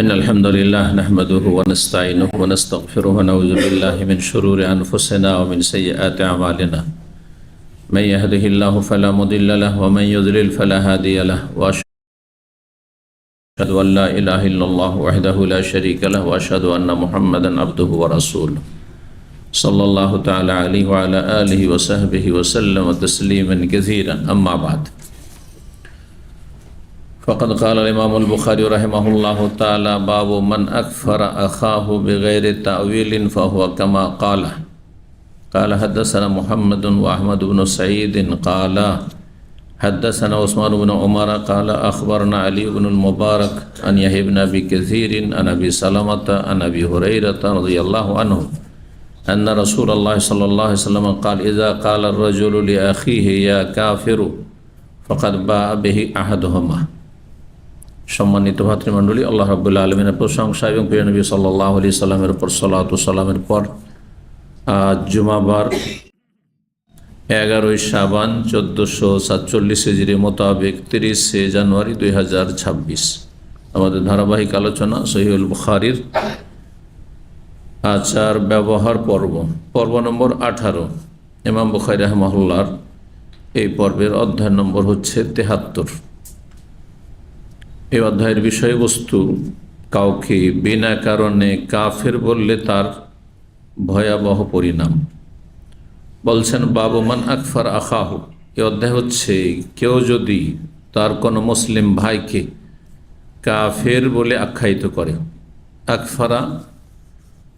إن الحمد لله نحمده ونستعينه ونستغفره ونعوذ بالله من شرور أنفسنا ومن سيئات أعمالنا من يهده الله فلا مضل له ومن يضلل فلا هادي له وأشهد أن لا إله إلا الله وحده لا شريك له وأشهد أن محمدا عبده ورسوله صلى الله تعالى عليه وعلى آله وصحبه وسلم تسليما كثيرا أما بعد فقد قال الإمام البخاري رحمه الله تعالى باب من أكفر أخاه بغير تأويل فهو كما قال حدثنا محمد وأحمد بن سعيد قال حدثنا عثمان بن عمر قال أخبرنا علي بن المبارك عن يحيى بن أبي كثير عن أبي سلمة عن أبي هريرة رضي الله عنه أن رسول الله صلى الله عليه وسلم قال إذا قال الرجل لأخيه يا كافر فقد باء به أحدهما। সম্মানিত ভাতৃমণ্ডলী, আল্লাহ রাব্বুল আলামিনের প্রশংসা এবং প্রিয় নবী সাল্লাল্লাহু আলাইহি সাল্লামের উপর সালাত ও সালামের পর আজ জুমাবার 11 শাবান 1447 হিজরি মোতাবেক 30 জানুয়ারি 2026 আমাদের ধারাবাহিক আলোচনা সহিহুল বুখারীর আচার ব্যবহার পর্ব নম্বর 18। ইমাম বুখারী রাহিমাহুল্লাহর এই পর্বের অধ্যায় নম্বর হচ্ছে 73। এই অধ্যায়ের বিষয়বস্তু কাউকে বিনা কারণে কাফের বললে তার ভয়াবহ পরিণাম। বলছেন বাবু মান আকফার আখাহু। এই অধ্যায় হচ্ছে কেউ যদি তার কোনো মুসলিম ভাইকে কাফের বলে আখ্যায়িত করে। আকফারা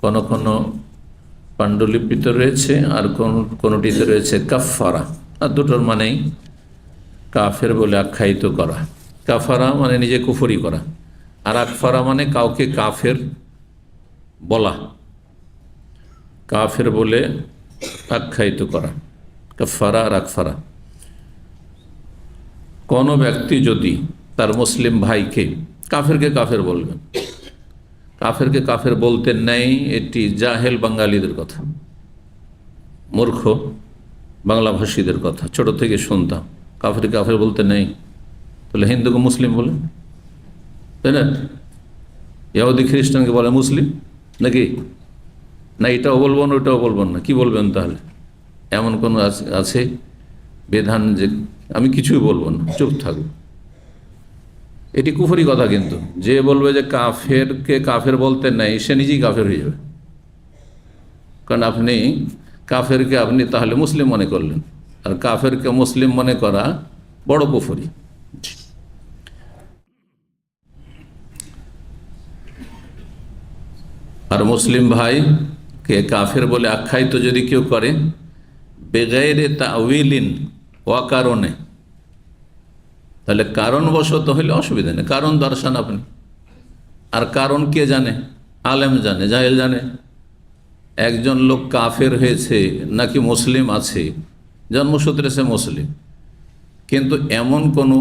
কোনো কোনো পাণ্ডুলিপিতে রয়েছে আর কোনোটিতে রয়েছে কাফারা, আর দুটোর মানেই কাফের বলে আখ্যায়িত করা। কাফারা মানে নিজে কুফরি করা, আর আকফারা মানে কাউকে কাফের বলা, কাফের বলে আখ্যায়িত করা। কাফারা আর আকফারা। কোনো ব্যক্তি যদি তার মুসলিম ভাইকে কাফেরকে কাফের বলবেন, কাফেরকে কাফের বলতে নেই, এটি জাহেল বাঙালিদের কথা, মূর্খ বাংলাভাষীদের কথা। ছোট থেকে শুনতাম কাফেরকে কাফের বলতে নেই, তাহলে হিন্দুকে মুসলিম বলে, তাই না? ইহুদি খ্রিস্টানকে বলে মুসলিম নাকি? না এটাও বলবো না ওটাও বলবো না, কি বলবেন তাহলে? এমন কোনো আছে বিধান যে আমি কিছুই বলবো না, চুপ থাকবো? এটি কুফরি কথা। কিন্তু যে বলবে যে কাফেরকে কাফের বলতে নেই, সে নিজেই কাফের হয়ে যাবে। কারণ আপনি কাফেরকে আপনি তাহলে মুসলিম মনে করলেন, আর কাফেরকে মুসলিম মনে করা বড় কুফরি। আর মুসলিম ভাইকে কাফের বলে আখ্যায়িত যদি কেউ করে বেগাইরে তাউইলিন, অকারণে, তাহলে কারণবশত হইলে অসুবিধা নেই। কারণ দর্শান আপনি, আর কারণ কে জানে? আলেম জানে, জাহেল জানে? একজন লোক কাফের হয়েছে নাকি মুসলিম আছে, জন্মসূত্রে সে মুসলিম, কিন্তু এমন কোনো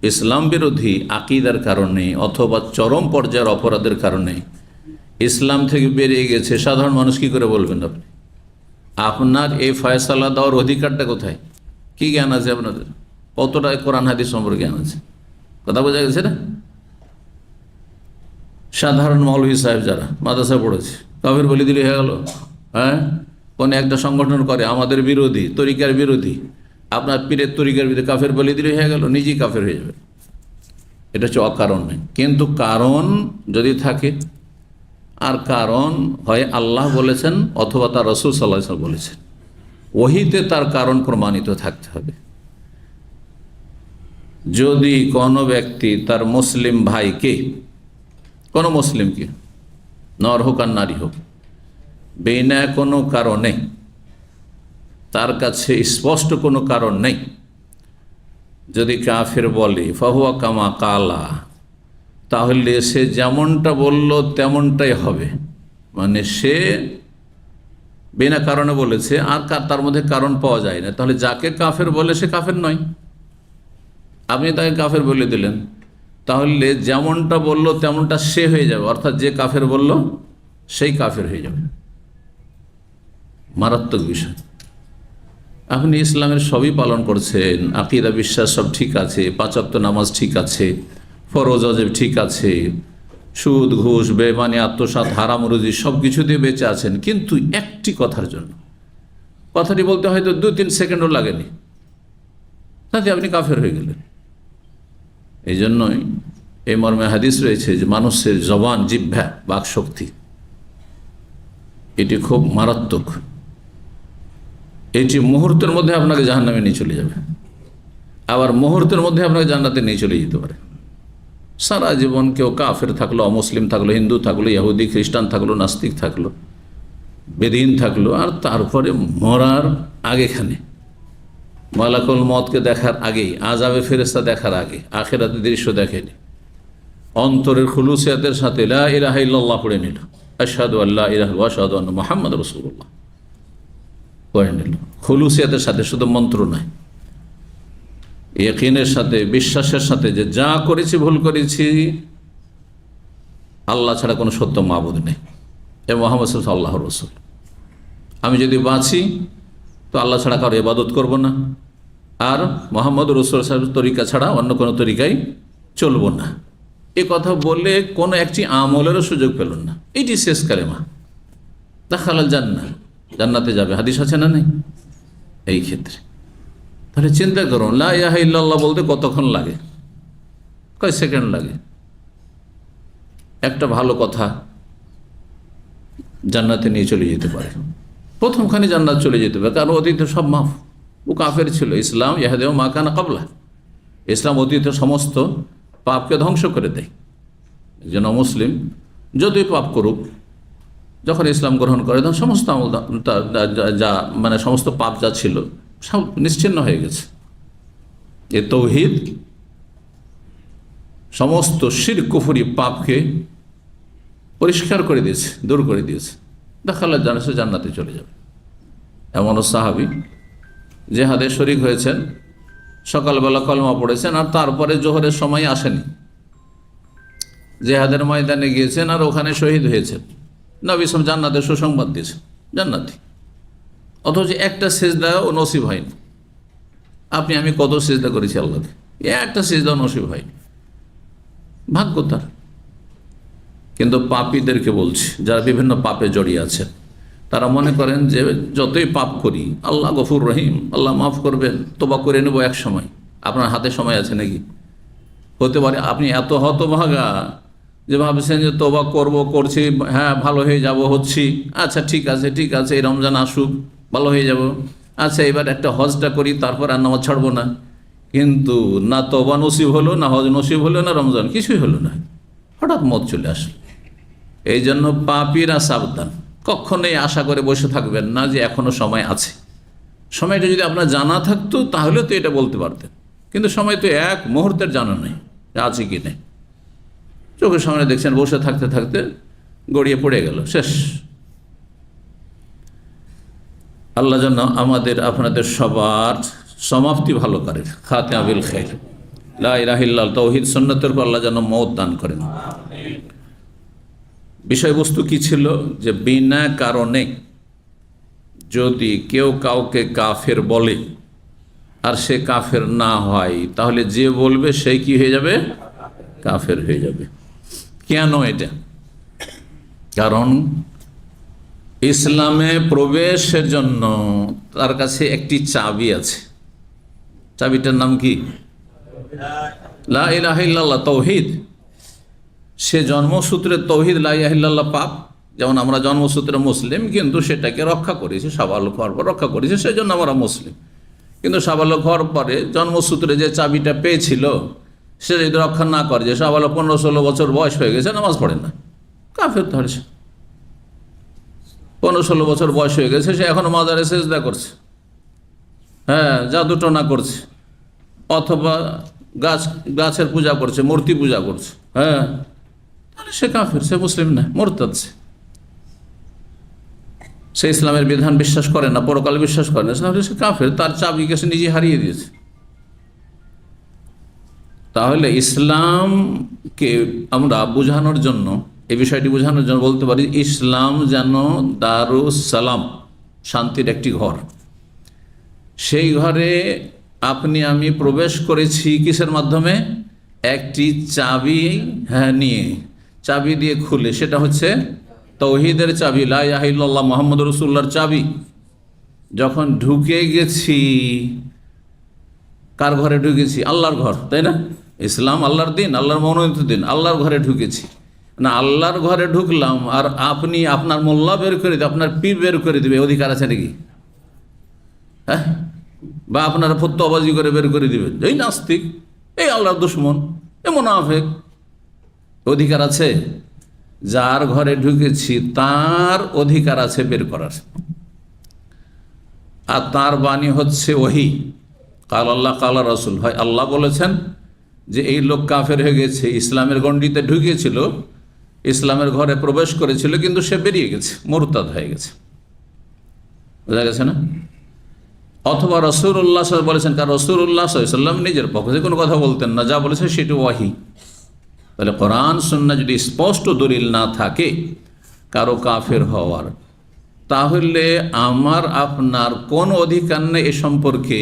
ইসলাম বিরোধী আকিদার কারণে অথবা চরম পর্যায়ের অপরাধের কারণে ইসলাম থেকে বেরিয়ে গেছে, সাধারণ মানুষ কি করে বলবেন আপনি? আপনার এই ফয়সালা দেওয়ার অধিকারটা কোথায়? কি জ্ঞান আছে আপনাদের? কতটা কোরআন হাদিস সম্পর্কে জ্ঞান আছে? কথা বোঝা গেছে না? সাধারণ মৌলভী সাহেব যারা মাদ্রাসায় পড়েছে কাফের বলে দিলে হয়ে গেল। হ্যাঁ, কোন একটা সংগঠন করে আমাদের বিরোধী, তরিকার বিরোধী, আপনার পীরের তরিকার বিরোধী, কাফের বলে দিলে হয়ে গেল, নিজেই কাফের হয়ে যাবে। এটা হচ্ছে অকারণ নেই। কিন্তু কারণ যদি থাকে, আর কারণ হয় আল্লাহ বলেছেন অথবা তার রাসূল সাল্লাল্লাহু আলাইহি ওয়াসাল্লাম বলেছেন, ওহিতে তার কারণ প্রমাণিত থাকতে হবে। যদি কোনো ব্যক্তি তার মুসলিম ভাইকে, কোনো মুসলিমকে, নর হোক আর নারী হোক, বিনা কোনো কারণে, তার কাছে স্পষ্ট কোনো কারণ নেই, যদি কাফের বলে ফাহুয়া কামা কালা, তাহলে সে যেমনটা বলল তেমনটাই হবে। মানে সে বিনা কারণে বলেছে, আর তার মধ্যে কারণ পাওয়া যায় না, তাহলে যাকে কাফের বলে সে কাফের নয়। আপনি তাকে কাফের বলে দিলেন, তাহলে যেমনটা বলল তেমনটা সে হয়ে যাবে, অর্থাৎ যে কাফের বলল সেই কাফের হয়ে যাবে। মারাত্মক বিষয়। আপনি ইসলামের সবই পালন করছেন, আকীদা বিশ্বাস সব ঠিক আছে, 5 ওয়াক্ত নামাজ ঠিক আছে, ফরজ ওয়াজিব ঠিক আছে, সুদ ঘুষ বেমানি আত্মসাৎ হারাম রুজি সব কিছু দিয়ে বেঁচে আছেন, কিন্তু একটি কথার জন্য, কথাটি বলতে হয়তো 2-3 সেকেন্ডও লাগেনি, তাতে আপনি কাফের হয়ে গেলেন। এই জন্যই এই মর্মে হাদিস রয়েছে যে মানুষের জবান, জিহ্বা, বাক শক্তি এটি খুব মারাত্মক। এটি মুহূর্তের মধ্যে আপনাকে জাহান্নামে নিয়ে চলে যাবে, আবার মুহূর্তের মধ্যে আপনাকে জান্নাতে নিয়ে চলে যেতে পারে। সারা জীবন কেউ কাফের থাকলো, অমুসলিম থাকলো, হিন্দু থাকলো, ইহুদি খ্রিস্টান থাকলো, নাস্তিক থাকলো, বেদিন থাকলো, আর তারপরে মরার আগেখানে মালাকুল মওতকে দেখার আগেই, আযাবে ফেরেশতা দেখার আগে, আখিরাতের দৃশ্য দেখেনি, অন্তরের খুলুসিয়াতের সাথে লা ইলাহা ইল্লাল্লাহ পড়ে নিল, আশহাদু আল্লা ইলাহা ওয়া আশহাদু আন্না মুহাম্মাদুর রাসূলুল্লাহ পড়ে নিল, খুলুসিয়াতের সাথে, শুধু মন্ত্র নয়, ইয়াকিনের সাথে, বিশ্বাসের সাথে যে যা করেছি ভুল করেছি, আল্লাহ ছাড়া কোনো সত্য মাবুদ নেই এবং মুহাম্মদ সাল্লাল্লাহু আলাইহি আল্লাহর রাসূল। আমি যদি বাঁচি তো আল্লাহ ছাড়া কারো ইবাদত করব না, আর মুহাম্মদ রাসূল সাহেবের তরিকা ছাড়া অন্য কোনো তরিকায় চলব না। এ কথা বলে কোনো একটি আমলেরও সুযোগ পেল না, এটি শেষ কালেমা, দাখালাল জান্নাহ, জান্নাতে যাবে। হাদিস আছে না নেই এই ক্ষেত্রে? তাহলে চিন্তা করুন, লা ইলাহা ইল্লাল্লাহ বলতে কতক্ষণ লাগে, কয় সেকেন্ড লাগে। একটা ভালো কথা জান্নাতে নিয়ে চলে যেতে পারে, প্রথমখানে জান্নাত চলে যেতে পারে, কারণ অতীতে সব মাফ। ও কাফের ছিল, ইসলাম ইয়াহদিউ মা কানা ক্বাবলা, ইসলাম অতীতের সমস্ত পাপকে ধ্বংস করে দেয়। একজন মুসলিম যতই পাপ করুক, যখন ইসলাম গ্রহণ করে তখন সমস্ত আমল, যা মানে সমস্ত পাপ যা ছিল সব নিশ্চিহ্ন হয়ে গেছে। এ তাওহীদ সমস্ত শিরক কুফরি পাপকে পরিষ্কার করে দিয়েছে, দূর করে দিয়েছে। দাখালাল জান্নাহ, সে জান্নাতে চলে যাবে। এমনও সাহাবী জিহাদে শরীক হয়েছেন, সকালবেলা কলমা পড়েছেন, আর তারপরে জোহরের সময় আসেনি, জিহাদের ময়দানে গিয়েছেন আর ওখানে শহীদ হয়েছেন। নবী সাল্লাল্লাহু আলাইহি জান্নাতের সুসংবাদ দিয়েছেন, জান্নাতি, অথচ একটা সিজদাও নসিব হয়নি। আপনি আমি কত সিজদা করেছি আল্লাহকে, একটা সিজদাও নসিব হয়নি, ভাগ্য তার। কিন্তু পাপীদেরকে বলছি, যারা বিভিন্ন পাপে জড়িয়ে আছেন, তারা মনে করেন যে যতই পাপ করি আল্লাহ গফুর রহিম, আল্লাহ মাফ করবেন, তোবা করে নেব এক সময়। আপনার হাতে সময় আছে নাকি? হতে পারে আপনি এত হতভাগা যে ভাবছেন যে তোবা করছি, হ্যাঁ ভালো হয়ে যাব, হচ্ছি, আচ্ছা ঠিক আছে ঠিক আছে, এই রমজান আসুক ভালো হয়ে যাব, আচ্ছা এবার একটা হজটা করি, তারপর আর নামাজ ছাড়বো না। কিন্তু না তোবা নসিব হলো, না হজ নসিব হলো, না রমজান, কিছুই হলো না, হঠাৎ মত চলে আসলো। এই জন্য পাপীরা সাবধান, কখনোই আশা করে বসে থাকবেন না যে এখনো সময় আছে। সময়টা যদি আপনার জানা থাকতো তাহলে তো এটা বলতে পারতেন, কিন্তু সময় তো এক মুহূর্তের জানা নেই আছে কি নেই। চোখের সামনে দেখছেন, বসে থাকতে থাকতে গড়িয়ে পড়ে গেল, শেষ। আল্লাহ যেন আমাদের আপনাদের সবার সমাপ্তি ভালো করেন, খাতিমা বিল খাইর, লা ইলাহা ইল্লাল্লাহ, তাওহীদ সুন্নাতের উপর আল্লাহ যেন মওত দান করেন। বিষয়বস্তু কি ছিল? যে বিনা কারণে যদি কেউ কাউকে কাফের বলে আর সে কাফের না হয়, তাহলে যে বলবে সেই কি হয়ে যাবে? কাফের হয়ে যাবে। কেন এটা? কারণ ইসলামে প্রবেশের জন্য তার কাছে একটি চাবি আছে। চাবিটার নাম কি? লা ইলাহা ইল্লাল্লাহ, তাওহীদ। সে জন্মসূত্রে তৌহিদ লা ইলাহা ইল্লাল্লাহ পাপ, যেমন আমরা জন্মসূত্রে মুসলিম, কিন্তু সেটাকে রক্ষা করেছি, সাবালক হওয়ার পর রক্ষা করেছি, সেই জন্য আমরা মুসলিম। কিন্তু সাবালক হওয়ার পরে জন্মসূত্রে যে চাবিটা পেয়েছিল সে যদি রক্ষা না করে, যে সাবালক 15-16 বছর বয়স হয়ে গেছে, নামাজ পড়ে না, কাফের ধরেছে। 15-16 বছর বয়স হয়ে গেছে, সে এখনো মাজারে সেজদা করছে, হ্যাঁ জাদুটনা করছে, অথবা গাছের পূজা করছে, মূর্তি পূজা করছে, হ্যাঁ, তাহলে সে কাফের, সে মুসলিম না, মুরতাদ। সে ইসলামের বিধান বিশ্বাস করে না, পরকালে বিশ্বাস করে না, তাহলে সে কাফের, তার চাবিকে সে নিজে হারিয়ে দিয়েছে। তাহলে ইসলামকে আমরা বোঝানোর জন্য, এই বিষয়টি বোঝানোর জন্য বলতে পারি, ইসলাম যেন দারুস সালাম, শান্তির একটি ঘর। সেই ঘরে আপনি আমি প্রবেশ করেছি কিসের মাধ্যমে? একটি চাবি নিয়ে। চাবি দিয়ে খুলে, সেটা হচ্ছে তৌহিদের চাবি, লা ইলাহা ইল্লাল্লাহ মুহাম্মদুর রাসূলুল্লাহর চাবি। যখন ঢুকে গেছি, কার ঘরে ঢুকেছি? আল্লাহর ঘর, তাই না? ইসলাম আল্লাহর দিন, আল্লাহর মনোনীত দিন, আল্লাহর ঘরে ঢুকেছি না। আল্লাহর ঘরে ঢুকলাম আর আপনি আপনার মোল্লা বের করে দেবে, আপনার পীর বের করে দেবে, অধিকার আছে নাকি? হ্যাঁ, বা আপনারা ফতোয়াবাজি করে বের করে দিবেন, এই নাস্তিক, এই আল্লাহর দুশমন, এ মুনাফিক, অধিকার আছে? যার ঘরে ঢুকেছি তার অধিকার আছে বের করার। আর তার বাণী হচ্ছে ওহী, কাল আল্লাহ কাল রাসূল। হয় আল্লাহ বলেছেন যে এই লোক কাফের হয়ে গেছে, ইসলামের গণ্ডিতে ঢুকেছিল, ইসলামের ঘরে প্রবেশ করেছিল, কিন্তু সে বেরিয়ে গেছে, মুরতাদ হয়ে গেছে। বোঝা গেছে না? অথবা রাসূলুল্লাহ সাল্লাল্লাহু আলাইহি ওয়াসাল্লাম বলেছেন, কারণ রাসূলুল্লাহ সাল্লাল্লাহু আলাইহি ওয়াসাল্লাম নিজের পক্ষে কোনো কথা বলতেন না, যা বলেছে সেটি ওয়াহী। তাহলে কোরআন সুন্নাহ যদি স্পষ্ট দলিল না থাকে কারো কাফের হওয়ার, তাহলে আমার আপনার কোনো অধিকার নেই এ সম্পর্কে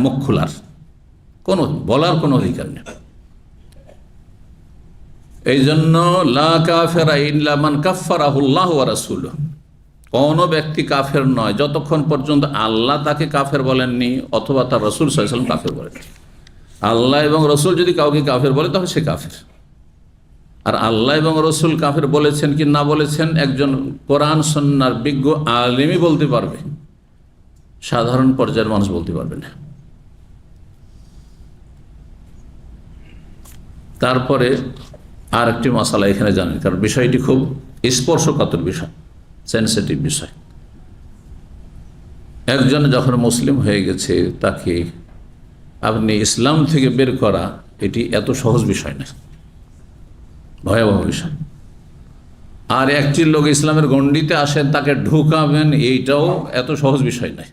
মুখ খোলার, কোনো বলার কোনো অধিকার নেই। এই জন্য লা কাফেরা ইল্লা মান কাফফারাহুল্লাহু ওয়া রাসূলুহু, কোনো ব্যক্তি কাফের নয় যতক্ষণ পর্যন্ত আল্লাহ তাকে কাফের বলেননি অথবা তার রাসূল সাল্লাল্লাহু আলাইহি ওয়াসাল্লাম কাফের বলেন। আল্লাহ এবং রাসূল যদি কাউকে কাফের বলে তাহলে সে কাফের। আর আল্লাহ এবং রাসূল কাফের বলেছেন কি না বলেছেন একজন কোরআন সুন্নাহর বিজ্ঞ আলেমই বলতে পারবে, সাধারণ পর্যায়ের মানুষ বলতে পারবে না। তারপরে আর একটি মশালা এখানে জানেন, কারণ বিষয়টি খুব স্পর্শকাতর বিষয়, সেন্সিটিভ বিষয়। একজন যখন মুসলিম হয়ে গেছে তাকে আপনি ইসলাম থেকে বের করা, এটি এত সহজ বিষয় না, ভয়াবহ বিষয়। আর একটি লোক ইসলামের গণ্ডিতে আসেন, তাকে ঢুকাবেন, এইটাও এত সহজ বিষয় নয়।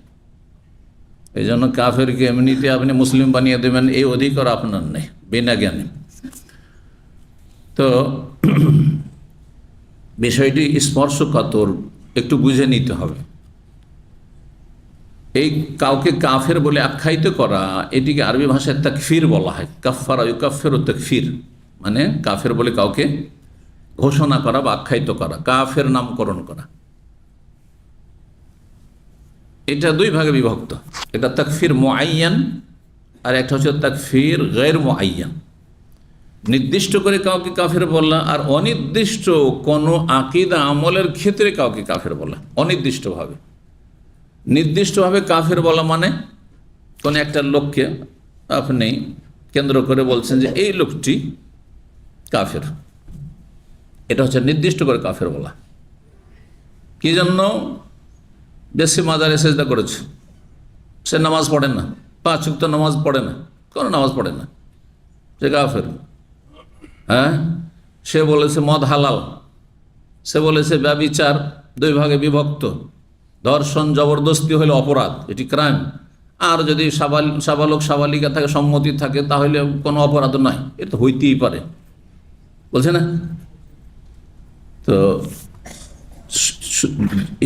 এই জন্য কাফেরকে এমনিতে আপনি মুসলিম বানিয়ে দেবেন এই অধিকার আপনার নেই, বিনা জ্ঞানে। তো বিষয়টি স্পর্শকাতর, একটু বুঝে নিতে হবে। এই কাউকে কাফের বলে আখ্যায়িত করা, এটিকে আরবি ভাষায় তাকফির বলা হয়। কাফারা ইউকাফিরু তাকফির, মানে কাফের বলে কাউকে ঘোষণা করা বা আখ্যায়িত করা, কাফের নামকরণ করা। এটা দুই ভাগে বিভক্ত, এটা তাকফির মুআয়্যান আর একটা হচ্ছে তাকফির গায়র মুআয়্যান। নির্দিষ্ট করে কাউকে কাফের বলা, আর অনির্দিষ্ট কোনো আকীদা আমলের ক্ষেত্রে কাউকে কাফের বলা, অনির্দিষ্টভাবে। নির্দিষ্টভাবে কাফের বলা মানে কোন একটা লোককে আপনি কেন্দ্র করে বলছেন যে এই লোকটি কাফের, এটা হচ্ছে নির্দিষ্ট করে কাফের বলা। কি জন্য? বেশি মাজারে সেজদা করেছে, সে নামাজ পড়ে না, 5 ওয়াক্ত নামাজ পড়ে না, কোনো নামাজ পড়ে না, সে কাফের। হ্যাঁ, সে বলেছে মদ হালাল, সে বলেছে ব্যভিচার 2 ভাগে বিভক্ত, ধর্ষণ জবরদস্তি হলে অপরাধ, এটি ক্রাইম। আর যদি সাবালক সাবালিকা থাকে, সম্মতি থাকে, তাহলে কোনো অপরাধ নয়, এটা তো হইতেই পারে, বলছে না? তো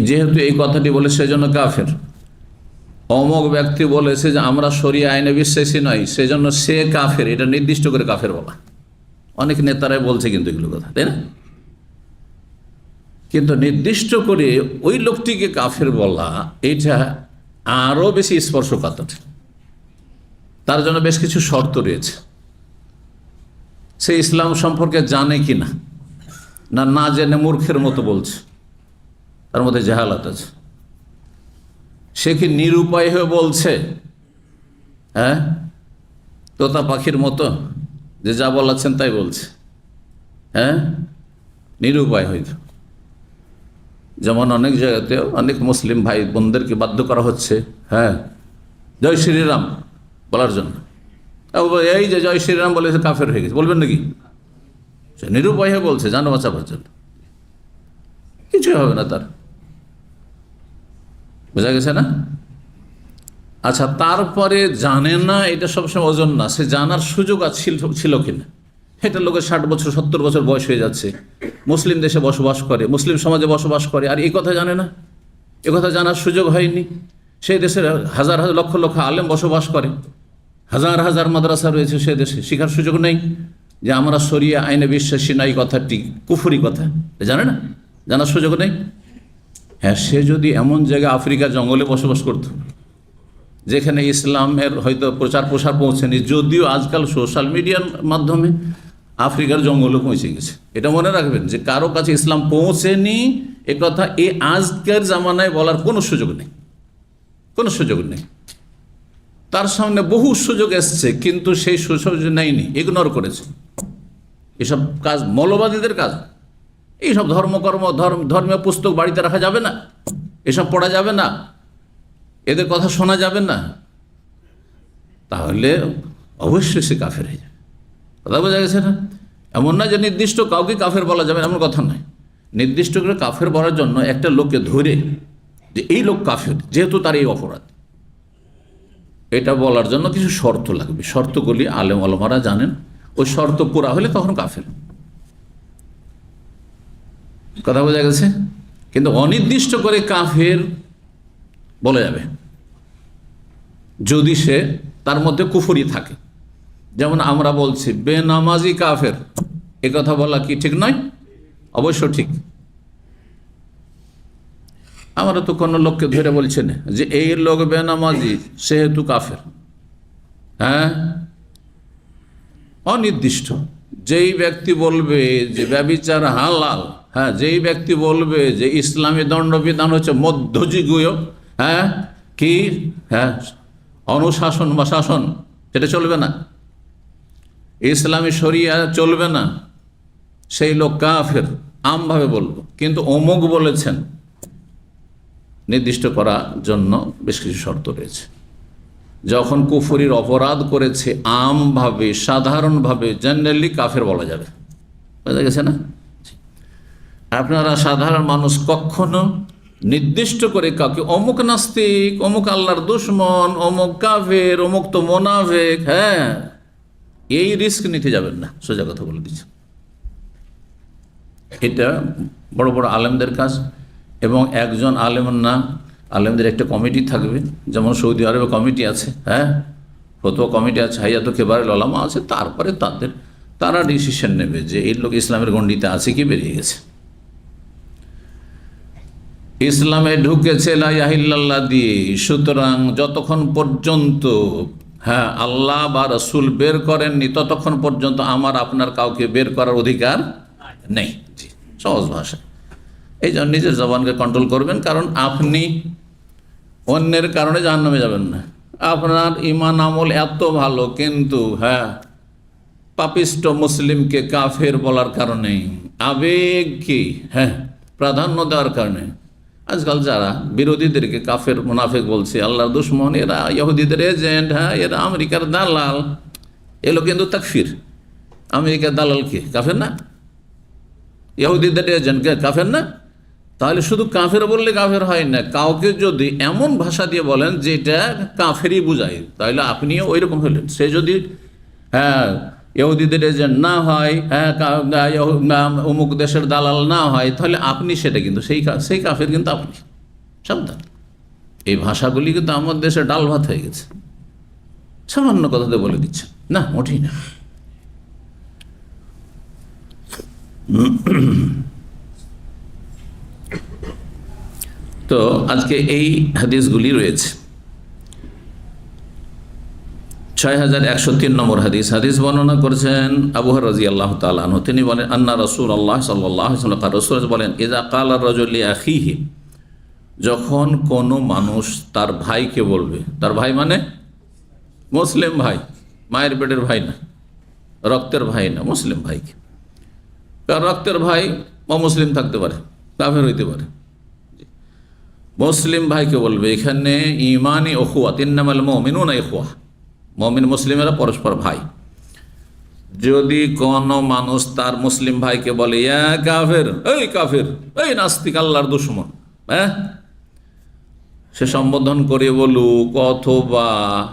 যেহেতু এই কথাটি বলে সেজন্য কাফের। অমুক ব্যক্তি বলেছে যে আমরা শরিয়া আইনে বিশ্বাসী নই, সেজন্য সে কাফের, এটা নির্দিষ্ট করে কাফের বলা। অনেক নেতারাই বলছে কিন্তু এগুলো কথা, তাই না? কিন্তু নির্দিষ্ট করে ওই লোকটিকে কাফের বলা, এটা আরো বেশি স্পর্শকাতর। তার জন্য বেশ কিছু শর্ত রয়েছে। সে ইসলাম সম্পর্কে জানে কি না, না জেনে মূর্খের মতো বলছে, তার মধ্যে জাহালাত আছে। সে কি নিরুপায় হয়ে বলছে, হ্যাঁ, তোতা পাখির মতো, যে যা বলাচ্ছেন তাই বলছে? হ্যাঁ, নিরুপায় হইত। যেমন অনেক জায়গাতে অনেক মুসলিম ভাই বোনদেরকে বাধ্য করা হচ্ছে, হ্যাঁ, জয় শ্রীরাম বলার জন্য। এই যে জয় শ্রীরাম বলে কাফের হয়ে গেছে, বলবেন নাকি? সে নিরুপায় হয়ে বলছে, জানো বাঁচাবার জন্য, কিছুই হবে না তার। বোঝা গেছে না? আচ্ছা, তারপরে জানে না, এটা সবসময় ওজন না, সে জানার সুযোগ ছিল কিনা। এটা লোকের 60 বছর 70 বছর বয়স হয়ে যাচ্ছে, মুসলিম দেশে বসবাস করে, মুসলিম সমাজে বসবাস করে, আর এই কথা জানে না, এ কথা জানার সুযোগ হয়নি। সেই দেশের হাজার হাজার লক্ষ লক্ষ আলেম বসবাস করে, হাজার হাজার মাদ্রাসা রয়েছে সে দেশে, শিখার সুযোগ নেই। যে আমরা শরিয়া আইনে বিশ্বাসী নাই, কথাটি কুফরি কথা, জানে না, জানার সুযোগ নেই। হ্যাঁ, সে যদি এমন জায়গায় আফ্রিকার জঙ্গলে বসবাস করত যেখানে ইসলামের হয়তো প্রচার প্রসার পৌঁছেনি, যদিও আজকাল সোশ্যাল মিডিয়ার মাধ্যমে আফ্রিকার জঙ্গলে পৌঁছে গেছে, এটা মনে রাখবেন যে কারো কাছে ইসলাম পৌঁছেনি এ কথা এই আজকের জামানায় বলার কোনো সুযোগ নেই, কোনো সুযোগ নেই। তার সামনে বহু সুযোগ এসছে, কিন্তু সেই সুযোগ নেয়নি, ইগনোর করেছে। এসব কাজ মৌলবাদীদের কাজ। এইসব ধর্মীয় পুস্তক বাড়িতে রাখা যাবে না, এসব পড়া যাবে না, এদের কথা শোনা যাবে না, তাহলে অবশ্যই সে কাফের হয়ে যাবে। কথা বোঝা গেছে না? এমন না যে নির্দিষ্ট কাউকে কাফের বলা যাবে, এমন কথা নয়। নির্দিষ্ট করে কাফের বলার জন্য একটা লোককে ধরে যে এই লোক কাফের, যেহেতু তার এই অপরাধ, এটা বলার জন্য কিছু শর্ত লাগবে। শর্তগুলি আলেম ওলামারা জানেন, ওই শর্ত পুরা হলে তখন কাফের। কথা বোঝা গেছে? কিন্তু অনির্দিষ্ট করে কাফের বলা যাবে যদি সে তার মধ্যে কুফরি থাকে। যেমন আমরা বলছি বেনামাজি কাফের, এ কথা বলা কি ঠিক নয়? অবশ্য ঠিক। আমরা তো কোনো লোককে ধরে বলছি না যে এই লোক বেনামাজি সেহেতু কাফের। হ্যাঁ, অনির্দিষ্ট। যেই ব্যক্তি বলবে যে ব্যভিচার হালাল, হ্যাঁ, যেই ব্যক্তি বলবে যে ইসলামী দণ্ডবিধান হচ্ছে মধ্যযুগীয়, হ্যাঁ, কি, হ্যাঁ, অনুশাসন বা শাসন, সেটা চলবে না, ইসলামী শরিয়া চলবে না, সেই লোক কাফের আমভাবে বলবো। কিন্তু অমুক বলেছেন, নির্দিষ্ট করার জন্য বেশ কিছু শর্ত রয়েছে। যখন কুফরির অপরাধ করেছে আমভাবে, সাধারণভাবে, জেনারেলি কাফের বলা যাবে। বুঝা গেছে না? আপনারা সাধারণ মানুষ কখনো নির্দিষ্ট করে কাউকে অমুক নাস্তিক, অমুক আল্লাহর দুশ্মন, অমুক কাফের, অমুক তো মোনাফেক, হ্যাঁ, এই রিস্ক নিতে যাবেন না, সোজা কথা বলে দিচ্ছি। এটা বড় বড় আলেমদের কাজ, এবং একজন আলেম না, আলেমদের একটা কমিটি থাকবে, যেমন সৌদি আরবে কমিটি আছে, হ্যাঁ, ফতোয়া কমিটি আছে, হাইয়াতুল কিবারুল উলামা আছে, তারপরে তারা ডিসিশন নেবে যে এই লোক ইসলামের গণ্ডিতে আছে কি বেরিয়ে গেছে, ইসলামে ঢুকেছে লা ইলাহা ইল্লাল্লাহ দিয়ে। সুতরাং যতক্ষণ পর্যন্ত, হ্যাঁ, আল্লাহ বা রাসূল বের করেননি ততক্ষণ পর্যন্ত আমার আপনার কাউকে বের করার অধিকার নেই। জি, সহজ ভাষা। এই জন্য নিজের জবানকে কন্ট্রোল করবেন, কারণ আপনি অন্যের কারণে জাহান্নামে যাবেন না। আপনার ঈমান আমল এত ভালো, কিন্তু হ্যাঁ, পাপিষ্ট মুসলিমকে কাফের বলার কারণে, আবেগকে হ্যাঁ প্রাধান্য দেওয়ার কারণে আজকাল যারা বিরোধীদেরকে কাফের মুনাফিক বলছে, আল্লাহর দুশ্মন, এরা ইহুদিদের এজেন্ট, হ্যাঁ, এরা আমেরিকার দালাল, এলো কিন্তু তাকফির। আমেরিকার দালালকে কাফের না? ইহুদিদের এজেন্টকে কাফের না? তাহলে শুধু কাফের বললে কাফের হয় না, কাউকে যদি এমন ভাষা দিয়ে বলেন যেটা কাফেরই বুঝায়, তাহলে আপনিও ওই রকম হলেন। সে যদি হ্যাঁ ইহুদিদের এজেন্ট না হয়, হ্যাঁ, অমুক দেশের দালাল না হয়, তাহলে আপনি সেটা কিন্তু সেই কাফের কিন্তু আপনি। সাবধান, এই ভাষাগুলি কিন্তু আমার দেশে ডাল ভাত হয়ে গেছে। সামান্য কথাতে বলে দিচ্ছে না, মোটেই না। তো আজকে এই হাদিসগুলি রয়েছে। 6103 নম্বর হাদিস বর্ণনা করেছেন আবু হুরায়রা রাদিয়াল্লাহু তাআলা আনহু। তিনি বলেন, আন্না রাসূলুল্লাহ সাল্লাল্লাহু আলাইহি ওয়াসাল্লাম, রাসূল বলেন, ইযা ক্বালা আর-রাজুলু লিআখিহি, যখন কোনো মানুষ তার ভাইকে বলবে, তার ভাই মানে মুসলিম ভাই, মায়ের পেটের ভাই না, রক্তের ভাই না, মুসলিম ভাইকে। কারণ রক্তের ভাই অমুসলিম থাকতে পারে, কাফের হইতে পারে। মুসলিম ভাইকে বলবে, এখানে ইমানি উখওয়া, ইন্নামাল মুমিনুনা ইখওয়া, মুমিন মুসলিমেরা পরস্পর ভাই। যদি কোনো মানুষ তার মুসলিম ভাইকে বলে ইয়া কাফের, এই কাফের, এই নাস্তিক, আল্লাহর দুশমন, হ্যাঁ, সে সম্বোধন করে বলুক, অথবা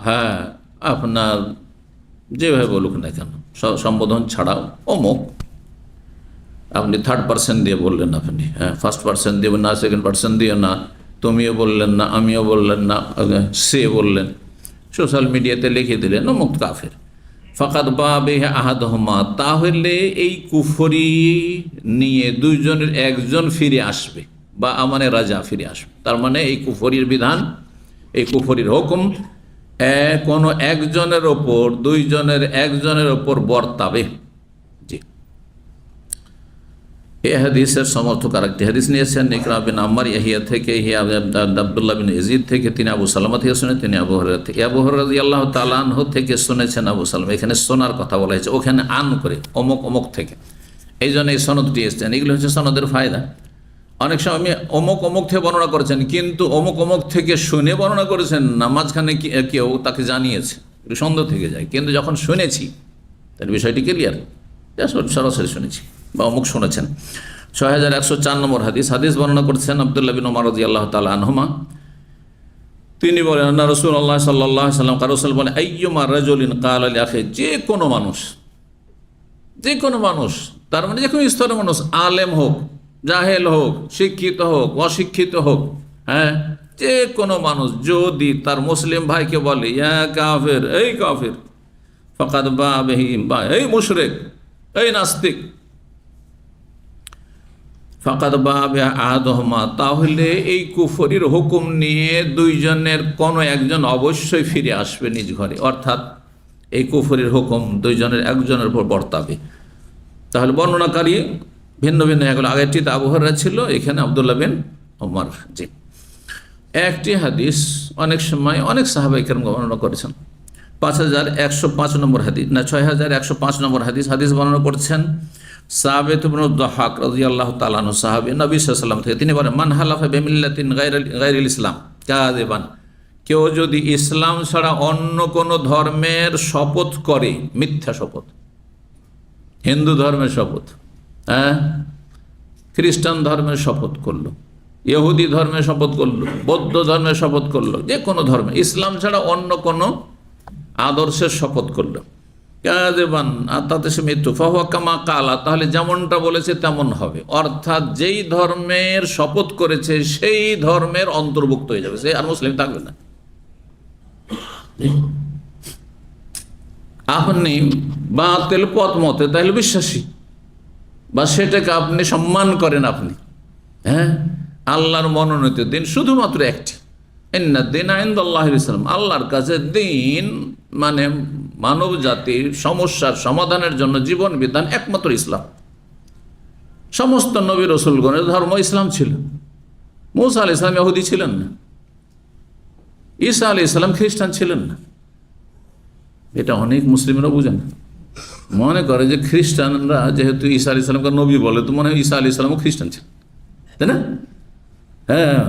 হ্যাঁ আপনার যেভাবে বলুক না কেন, সম্বোধন ছাড়াও অমুক, আপনি থার্ড পার্সন দিয়ে বললেন, আপনি হ্যাঁ ফার্স্ট পার্সন দেবেন না, সেকেন্ড পার্সন দিয়ে না, তুমিও বললেন না, আমিও বললেন না, সে বললেন, সোশ্যাল মিডিয়াতে লিখে দিলেন অমুক কাফের। ফাকাদ বাবিহি আহাদুহুমা, তাহলে এই কুফরি নিয়ে দুইজনের একজন ফিরে আসবে, বা আমানে রাজা ফিরে আসবে। তার মানে এই কুফরির বিধান, এই কুফরির হুকুম কোনো একজনের ওপর, দুইজনের একজনের ওপর বর্তাবে। জি, এই হাদিসের সমর্থক আরেকটি হাদিস নিয়েছেন ইকরাম বিন আম্মার ইয়াহিয়া থেকে, আব্দুল্লাহ বিন ইয়াজিদ থেকে, তিনি আবু সালামা থেকে শুনে, তিনি আবু হুরায়রা থেকে, আবু হুরায়রা রাদিয়াল্লাহু তাআলা আনহু থেকে শুনেছেন আবু সালামা। এখানে শোনার কথা বলা হয়েছে, ওখানে আন করে অমুক অমুক থেকে, এই জন্য এই সনদটি এসছেন। এগুলো হচ্ছে সনদের ফায়দা। অনেক সময় আমি অমুক অমুক থেকে বর্ণনা করেছেন, কিন্তু অমুক অমুক থেকে শুনে বর্ণনা করেছেন না, মাঝখানে কেউ তাকে জানিয়েছে, একটু সন্দেহ থেকে যায়। কিন্তু যখন শুনেছি তার বিষয়টি ক্লিয়ার, সরাসরি শুনেছি বা অমুক শুনেছেন। 6104 নম্বর হাদিস, হাদিস বর্ণনা করছেন আব্দুল্লাহ বিন উমর রাদিয়াল্লাহু তাআলা আনহুমা। তিনি বলেন, আন্না রাসূলুল্লাহ সাল্লাল্লাহু আলাইহি ওয়াসাল্লাম রাসূল বলেন, আইয়ুমা রাজুলিন ক্বালা লি আখি, যে কোনো মানুষ, যে কোনো মানুষ, তার মানে যে কোনো স্তরের মানুষ, আলেম হোক, জাহেল হোক, শিক্ষিত হোক, অশিক্ষিত হোক, হ্যাঁ, যে কোনো মানুষ যদি তার মুসলিম ভাইকে বলে ইয়া কাফির, এই কাফির, ফাকাদ বাবিহি, বা এই মুশরিক, এই নাস্তিক, ফাকাদ বাবিহি আহাদুহুমা, তাহলে এই কুফরির হুকুম নিয়ে দুইজনের কোনো একজন অবশ্যই ফিরে আসবে নিজ ঘরে, অর্থাৎ এই কুফরির হুকুম দুইজনের একজনের উপর বর্তাবে। তাহলে বর্ণনাকারী ভিন্ন ভিন্ন এগুলো, আগেরটিতে আবু হুরায়রা ছিল, এখানে আব্দুল্লাহ বিন উমর। জি, একটি হাদিস অনেক সময় অনেক সাহাবায়ে কেরাম বর্ণনা করেছেন। 5105 নম্বর হাদিস, না 6105 নম্বর হাদিস, হাদিস বর্ণনা করছেন সাবিত ইবনে দাহাক রাদিয়াল্লাহু তাআলা আনহু, সাহাবী, নবী সাল্লাল্লাহু আলাইহি ওয়াসাল্লাম থেকে। তিনি বলেন, মান হালাফা বিমিল্লাতিন গায়রিল ইসলাম কাযিবান, কেউ যদি ইসলাম ছাড়া অন্য কোনো ধর্মের শপথ করে, মিথ্যা শপথ, হিন্দু ধর্মের শপথ, হ্যাঁ, খ্রিস্টান ধর্মের শপথ করলো, ইহুদি ধর্মের শপথ করলো, বৌদ্ধ ধর্মের শপথ করলো, যে কোনো ধর্মে, ইসলাম ছাড়া অন্য কোনো আদর্শের শপথ করলো, কাযিবান, আর তাতে সে মৃত্যু, ফাহুয়া কামা কালা, তাহলে যেমনটা বলেছে তেমন হবে, অর্থাৎ যেই ধর্মের শপথ করেছে সেই ধর্মের অন্তর্ভুক্ত হয়ে যাবে, সে আর মুসলিম থাকবে না। আপনি বাতিল পথ মতে তাহলে বিশ্বাসী, বা সেটাকে আপনি সম্মান করেন, আপনি, হ্যাঁ, আল্লাহর মনোনীত দিন শুধুমাত্র একটি, ইন্নাদ-দীনা ইনদাল্লাহিল ইসলাম, আল্লাহর কাছে দিন মানে মানব জাতির সমস্যার সমাধানের জন্য জীবন বিধান একমাত্র ইসলাম। সমস্ত নবী রাসূলগণের ধর্ম ইসলাম ছিল। মূসা আলাইহিস সালাম ইহুদি ছিলেন না, ঈসা আলাইহিস সালাম খ্রিস্টান ছিলেন না। এটা অনেক মুসলিমরা বুঝেন, মনে করে যে খ্রিস্টানরা যেহেতু ঈসা আলাইহিস সালামকে নবী বলে, তো মনে হয় ঈসা আলাইহিস সালামও খ্রিস্টান ছিলেন, তাই না? হ্যাঁ,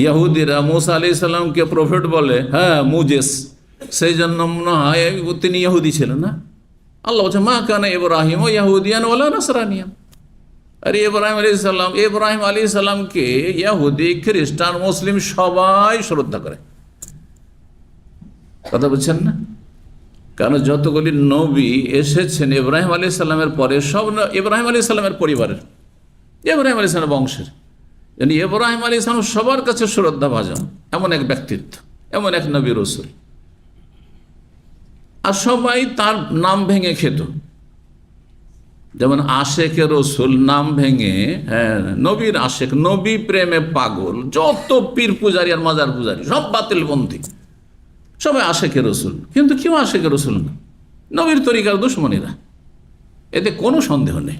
ইহুদিরা মূসা আলাইহিস সালামকে প্রফেট বলে, হ্যাঁ, মুজেস, সেই জন্য মনে হয় তিনি ইহুদি ছিলেন না। আল্লাহ বলছে, মা কানা ইব্রাহিম ইয়াহুদিয়ান ওয়ালা নাসরানিয়ান, আরে ইব্রাহিম আলাইহিস সালামকে ইহুদি, খ্রিস্টান, মুসলিম সবাই শ্রদ্ধা করে। কথা বুঝছেন না? কারণ যতগুলি নবী এসেছেন ইব্রাহিম আলাইহিস সালামের পরে, সব ইব্রাহিম আলাইহিস সালামের পরিবারের, ইব্রাহিম আলাইহিস সালামের বংশের। ইব্রাহিম আলাইহিস সালাম সবার কাছে শ্রদ্ধাভাজন এমন এক ব্যক্তিত্ব, এমন এক নবী রাসূল, আর সবাই তার নাম ভেঙে খেত। যেমন আশেকে রসুল নাম ভেঙে, হ্যাঁ, নবীর আশেক, নবী প্রেমে পাগল, যত পীর পূজারী আর মাজার পূজারী সব বাতিলপন্থী, সবাই আশেকে রসুল, কিন্তু কেউ আশেকে রসুল না, নবীর তরিকার দুশমনীরা। এতে কোনো সন্দেহ নেই।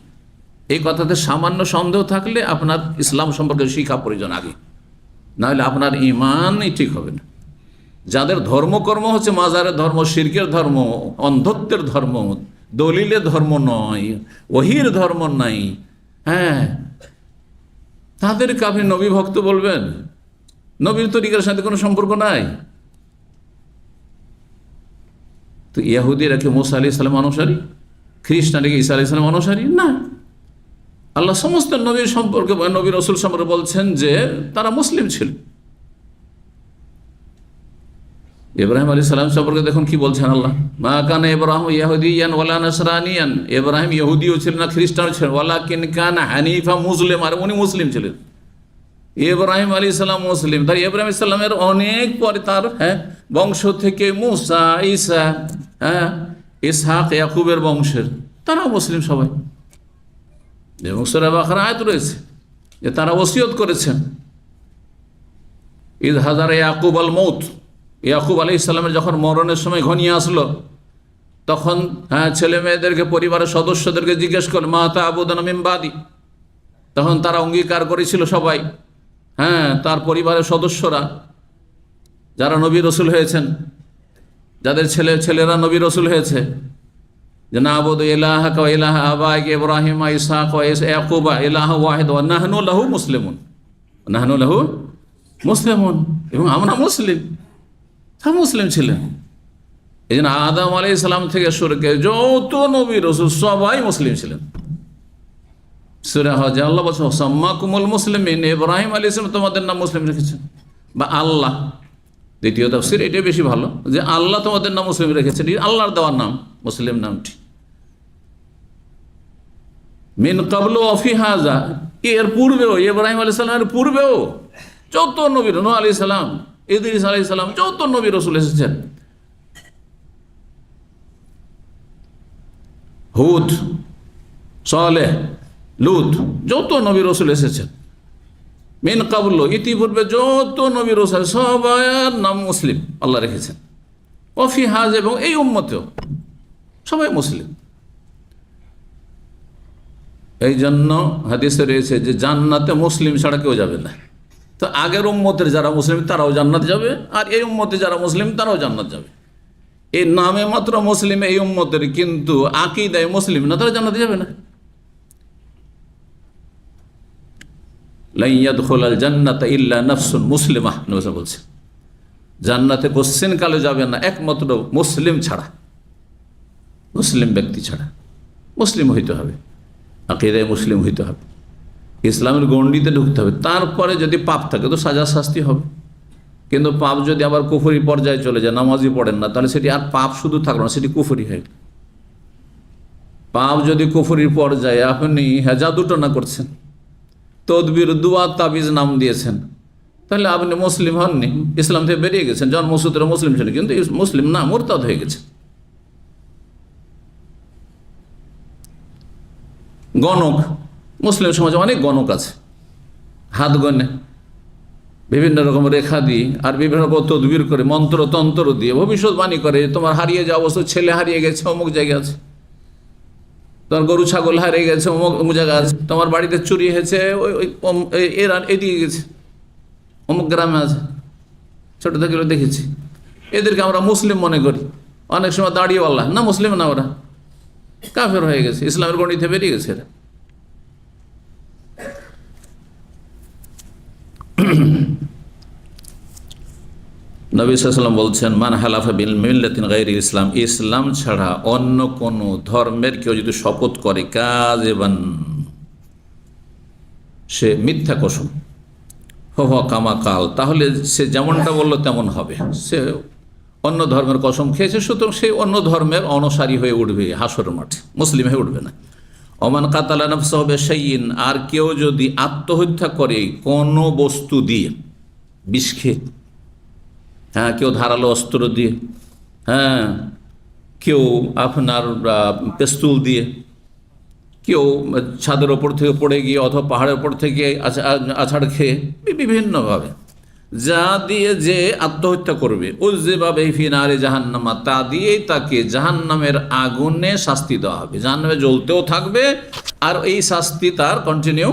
এই কথাতে সামান্য সন্দেহ থাকলে আপনার ইসলাম সম্পর্কে শিক্ষা প্রয়োজন আগে, নাহলে আপনার ঈমানই ঠিক হবে না। যাদের ধর্মকর্ম হচ্ছে মাজারের ধর্ম, শিরকের ধর্ম, অন্ধত্বের ধর্ম, দলিলের ধর্ম নয়, ওহির ধর্ম নাই, হ্যাঁ, তাদেরকে আপনি নবী ভক্ত বলবেন? নবীর তরিকার সাথে কোনো সম্পর্ক নাই। তো ইহুদিরা কি মূসা আলাইহিস সালাম অনুসারী? খ্রিস্টান কি ঈসা আলাইহিস সালাম অনুসারী? না। আল্লাহ সমস্ত নবীর সম্পর্কে, নবী রাসূল সম্পর্কে বলছেন যে তারা মুসলিম ছিল। ইব্রাহিম আলাইহিস সালাম সম্পর্কে দেখুন কি বলছেন আল্লাহ, মা কানা ইব্রাহিম ইয়াহুদিয়ান ওয়ালা নাসরানিয়ান, ইব্রাহিম ইহুদিও ছিলেন না, খ্রিস্টান ছিলেন, ওয়ালাকিন কানা হানিফা মুসলিম, আর উনি মুসলিম ছিলেন। ইব্রাহিম আলাইহিস সালাম মুসলিম, তাই ইব্রাহিম আলাইহিস সালামের অনেক পরে তার, হ্যাঁ, বংশ থেকে মুসা, ঈসা, হ্যাঁ, ইসহাক ইয়াকুবের বংশের, তারাও মুসলিম সবাই। এবং সূরা বাকারা আয়াত রয়েছে যে তারা ওসিয়ত করেছেন, ইদ হাজার ইয়াকুব আল মৌত, ইয়াকুব আলাইহিস সালামের যখন মরণের সময় ঘনিয়ে আসলো, তখন ছেলে মেয়েদেরকে, পরিবারের সদস্যদেরকে জিজ্ঞেস করল, মা তা'বুদুনা মিন বাদি। তখন তারা অঙ্গীকার করেছিল সবাই, তার পরিবারের সদস্যরা যারা নবী রসুল হয়েছেন, যাদের ছেলেরা নবী রসুল হয়েছে, যে না'বুদু ইলাহাকা ওয়া ইলাহা আবাইকা ইব্রাহিম ওয়া ইসহাক ওয়া ইয়াকুবা ইলাহা ওয়াহিদ ওয়া নাহনু লাহু মুসলিমুন, নাহনু লাহু মুসলিমুন, এবং আমরা মুসলিম। সব মুসলিম ছিলেন। এই জন্য আদম আলাইহিস সালাম থেকে শুরু করে যত নবী রসুল সবাই মুসলিম ছিলেন। সূরা হজে আল্লাহ বলছেন সাম্মাকুমুল মুসলিমিন, ইব্রাহিম আলাইহিস সালাম তোমাদের নাম মুসলিম রেখেছেন, বা আল্লাহ, দ্বিতীয় তাফসীর এটাই বেশি ভালো, যে আল্লাহ তোমাদের নাম মুসলিম রেখেছেন, আল্লাহর দেওয়ার নাম মুসলিম নামটি। মিন ক্বাবলু ওয়া ফি হাযা, এর পূর্বেও, ইব্রাহিম আলাইহিস সালামের পূর্বেও যত নবী, নূহ আলাইহিস সালাম, ইদ্রিস আলাইহিস সালাম, যত নবী রাসূল এসেছেন, হুদ, সালেহ, লূত, যত নবী রাসূল এসেছেন, মিন ক্বাবলু, ইতিপূর্বে যত নবী রাসূল সবার নাম মুসলিম আল্লাহ রেখেছেন। ওয়া ফি হাযা, এবং এই উম্মতেও সবাই মুসলিম। এই জন্য হাদিসে রয়েছে যে জান্নাতে মুসলিম ছাড়া কেউ যাবে না। তো আগের উম্মতের যারা মুসলিম তারাও জান্নাত যাবে, আর এই উম্মতে যারা মুসলিম তারাও জান্নাত যাবে। এই নামে মাত্র মুসলিম এই উম্মতের, কিন্তু আকীদায় মুসলিম না, তারা জান্নাতে যাবে না। লা ইয়াদখুলাল জান্নাতা ইল্লা নাফসুন মুসলিমাহ, নবী বলছে জান্নাতে কোশ্চেন কালে যাবে না একমাত্র মুসলিম ছাড়া, মুসলিম ব্যক্তি ছাড়া। মুসলিম হইতে হবে, আকীদায় মুসলিম হইতে হবে, ইসলামের গণ্ডিতে ঢুকতে হবে। তারপরে যদি পাপ থাকে তো সাজা শাস্তি হবে, কিন্তু পাপ যদি আবার কুফরি পর্যায়ে চলে যায়, নামাজই পড়েন না, তাহলে সেটি আর পাপ শুধু থাকলো না, সেটি কুফরি হয়ে গেল। পাপ যদি কুফরির পর্যায়ে, আপনি জাদুটনা করছেন, তদবির, দুয়া, তাবিজ নাম দিয়েছেন, তাহলে আপনি মুসলিম হননি, ইসলাম থেকে বেরিয়ে গেছেন। জন্মসূত্রে মুসলিম ছিলেন, কিন্তু মুসলিম না, মুরতাদ হয়ে গেছে। গণক, মুসলিম সমাজে অনেক গণক আছে, হাত গণে, বিভিন্ন রকম রেখা দিয়ে আর বিভিন্ন রকম তদবির করে, মন্ত্র তন্ত্র দিয়ে ভবিষ্যৎবাণী করে, তোমার হারিয়ে যাওয়া বস্তু, ছেলে হারিয়ে গেছে অমুক জায়গায় আছে, তোমার গরু ছাগল হারিয়ে গেছে অমুক জায়গায় আছে, তোমার বাড়িতে চুরি হয়েছে এরা এদিকে গেছে, অমুক গ্রামে আছে। ছোট থেকে দেখেছি, এদেরকে আমরা মুসলিম মনে করি। অনেক সময় দাঁড়িয়েওয়াল্লাহ না, মুসলিম না, ওরা কাফের হয়ে গেছে, ইসলামের গণ্ডিতে বেরিয়ে গেছে এরা। নবী সাল্লাল্লাহু আলাইহি ওয়াসাল্লাম বলছেন, মান হালাফা বিল মিল্লাতিন গায়রি ইসলাম, ইসলাম ছাড়া অন্য কোন ধর্মের কেউ যদি শপথ করে, কাযিবান, সে মিথ্যা কসম, ফাহুয়া কামা কাল, তাহলে সে যেমনটা বলল তেমন হবে। সে অন্য ধর্মের কসম খেয়েছে, সুতরাং সে অন্য ধর্মের অনুসারী হয়ে উঠবে হাসরের মাঠে, মুসলিম হয়ে উঠবে না। ওমান কাতালা নাফসাহু বিশাইইন, আর কেউ যদি আত্মহত্যা করে কোনো বস্তু দিয়ে, বিষ খেয়ে, কেউ ধারালো অস্ত্র দিয়ে, কেউ আপনার পেস্তুল দিয়ে, কেউ ছাদের ওপর থেকে পড়ে গিয়ে অথবা পাহাড়ের ওপর থেকে আছাড় খেয়ে, বিভিন্নভাবে যা দিয়ে যে আত্মহত্যা করবে, উযযিবা ফি নারি জাহান্নামা, তা দিয়েই তাকে জাহান্নামের আগুনে শাস্তি দেওয়া হবে। জাহান্নামে জ্বলতেও থাকবে, আর এই শাস্তি তার কন্টিনিউ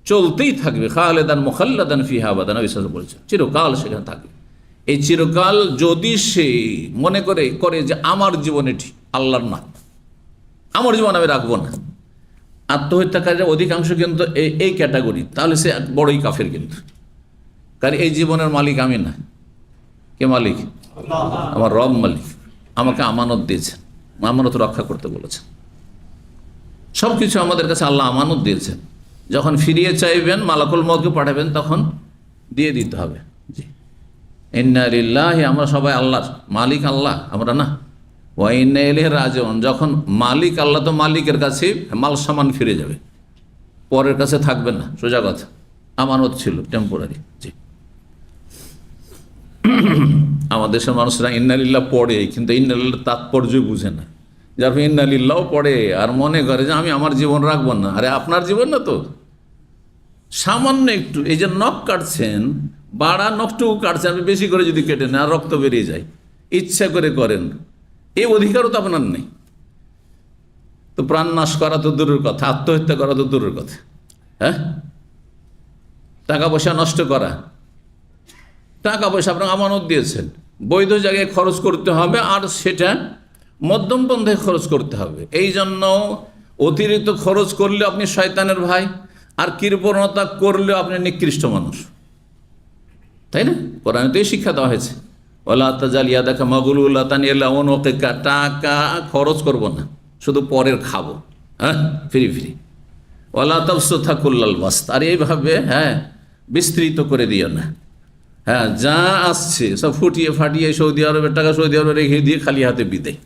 চলতেই থাকবে। খালিদান মুখাল্লাদান ফিহা আবাদান, বিশ্বাস বলছে চিরকাল সেখানে থাকবে। এই চিরকাল যদি সে মনে করে যে আমার জীবন এটি আল্লাহর না, আমার জীবন আমি রাখবো না, আত্মহত্যাকারীরা অধিকাংশ কিন্তু এই ক্যাটাগরি, তাহলে সে বড়ই কাফের। কিন্তু কারণ এই জীবনের মালিক আমি না, কে মালিক? আমার রব মালিক, আমাকে আমানত দিয়েছেন, আমানত রক্ষা করতে বলেছেন। সব কিছু আমাদের কাছে আল্লাহ আমানত দিয়েছেন, যখন ফিরিয়ে চাইবেন, মালাকুল মউতকে পাঠাবেন, তখন দিয়ে দিতে হবে। জি, ইন্না লিল্লাহি, আমরা সবাই আল্লাহর, মালিক আল্লাহ, আমরা না। ওয়া ইন্না ইলাইহি রাজিউন, যখন মালিক আল্লাহ, তো মালিকের কাছে মাল সামান ফিরে যাবে, পরের কাছে থাকবে না, সোজা কথা। আমানত ছিল টেম্পোরারি। জি, আমাদের দেশের মানুষরা ইন্না লিল্লাহ পড়ে, কিন্তু ইন্না লিল্লাহ তাৎপর্য বুঝে না। যার ইন্না লিল্লাহ পড়ে আর মনে করে যে আমি আমার জীবন রাখবো না। আরে আপনার জীবন না তো, সামান্য একটু এই যে নখ কাটছেন, বাড়া নখটুকু কাটছেন, আপনি বেশি করে যদি কেটে নেন আর রক্ত বেরিয়ে যায়, ইচ্ছা করে করেন, এই অধিকারও তো আপনার নেই। তো প্রাণ নাশ করা তো দূরের কথা, আত্মহত্যা করা তো দূরের কথা। হ্যাঁ, টাকা পয়সা নষ্ট করা, টাকা পয়সা আপনার আমানত দিয়েছেন, বৈধ জায়গায় খরচ করতে হবে, আর সেটা মধ্যম পন্থায় খরচ করতে হবে। এই জন্য অতিরিক্ত খরচ করলে আপনি শয়তানের ভাই, আর কৃপণতা করলেও আপনি নিকৃষ্ট মানুষ, তাই না? কোরআনে তো এই শিক্ষা দেওয়া হয়েছে, ওলা তাজালিয়া দেখা মাগুলুল্লাতান এলা অনকেকা, টাকা খরচ করব না, শুধু পরের খাবো, হ্যাঁ, ফ্রি ফ্রি। ওলা তাবসু থাকুল্লাল বাস্ত, আর এইভাবে হ্যাঁ বিস্তৃত করে দিও না। হ্যাঁ, যা আসছে সব ফুটিয়ে ফাটিয়ে সৌদি আরবের টাকা সৌদি আরবে রেখে দিয়ে খালি হাতে বিদায়,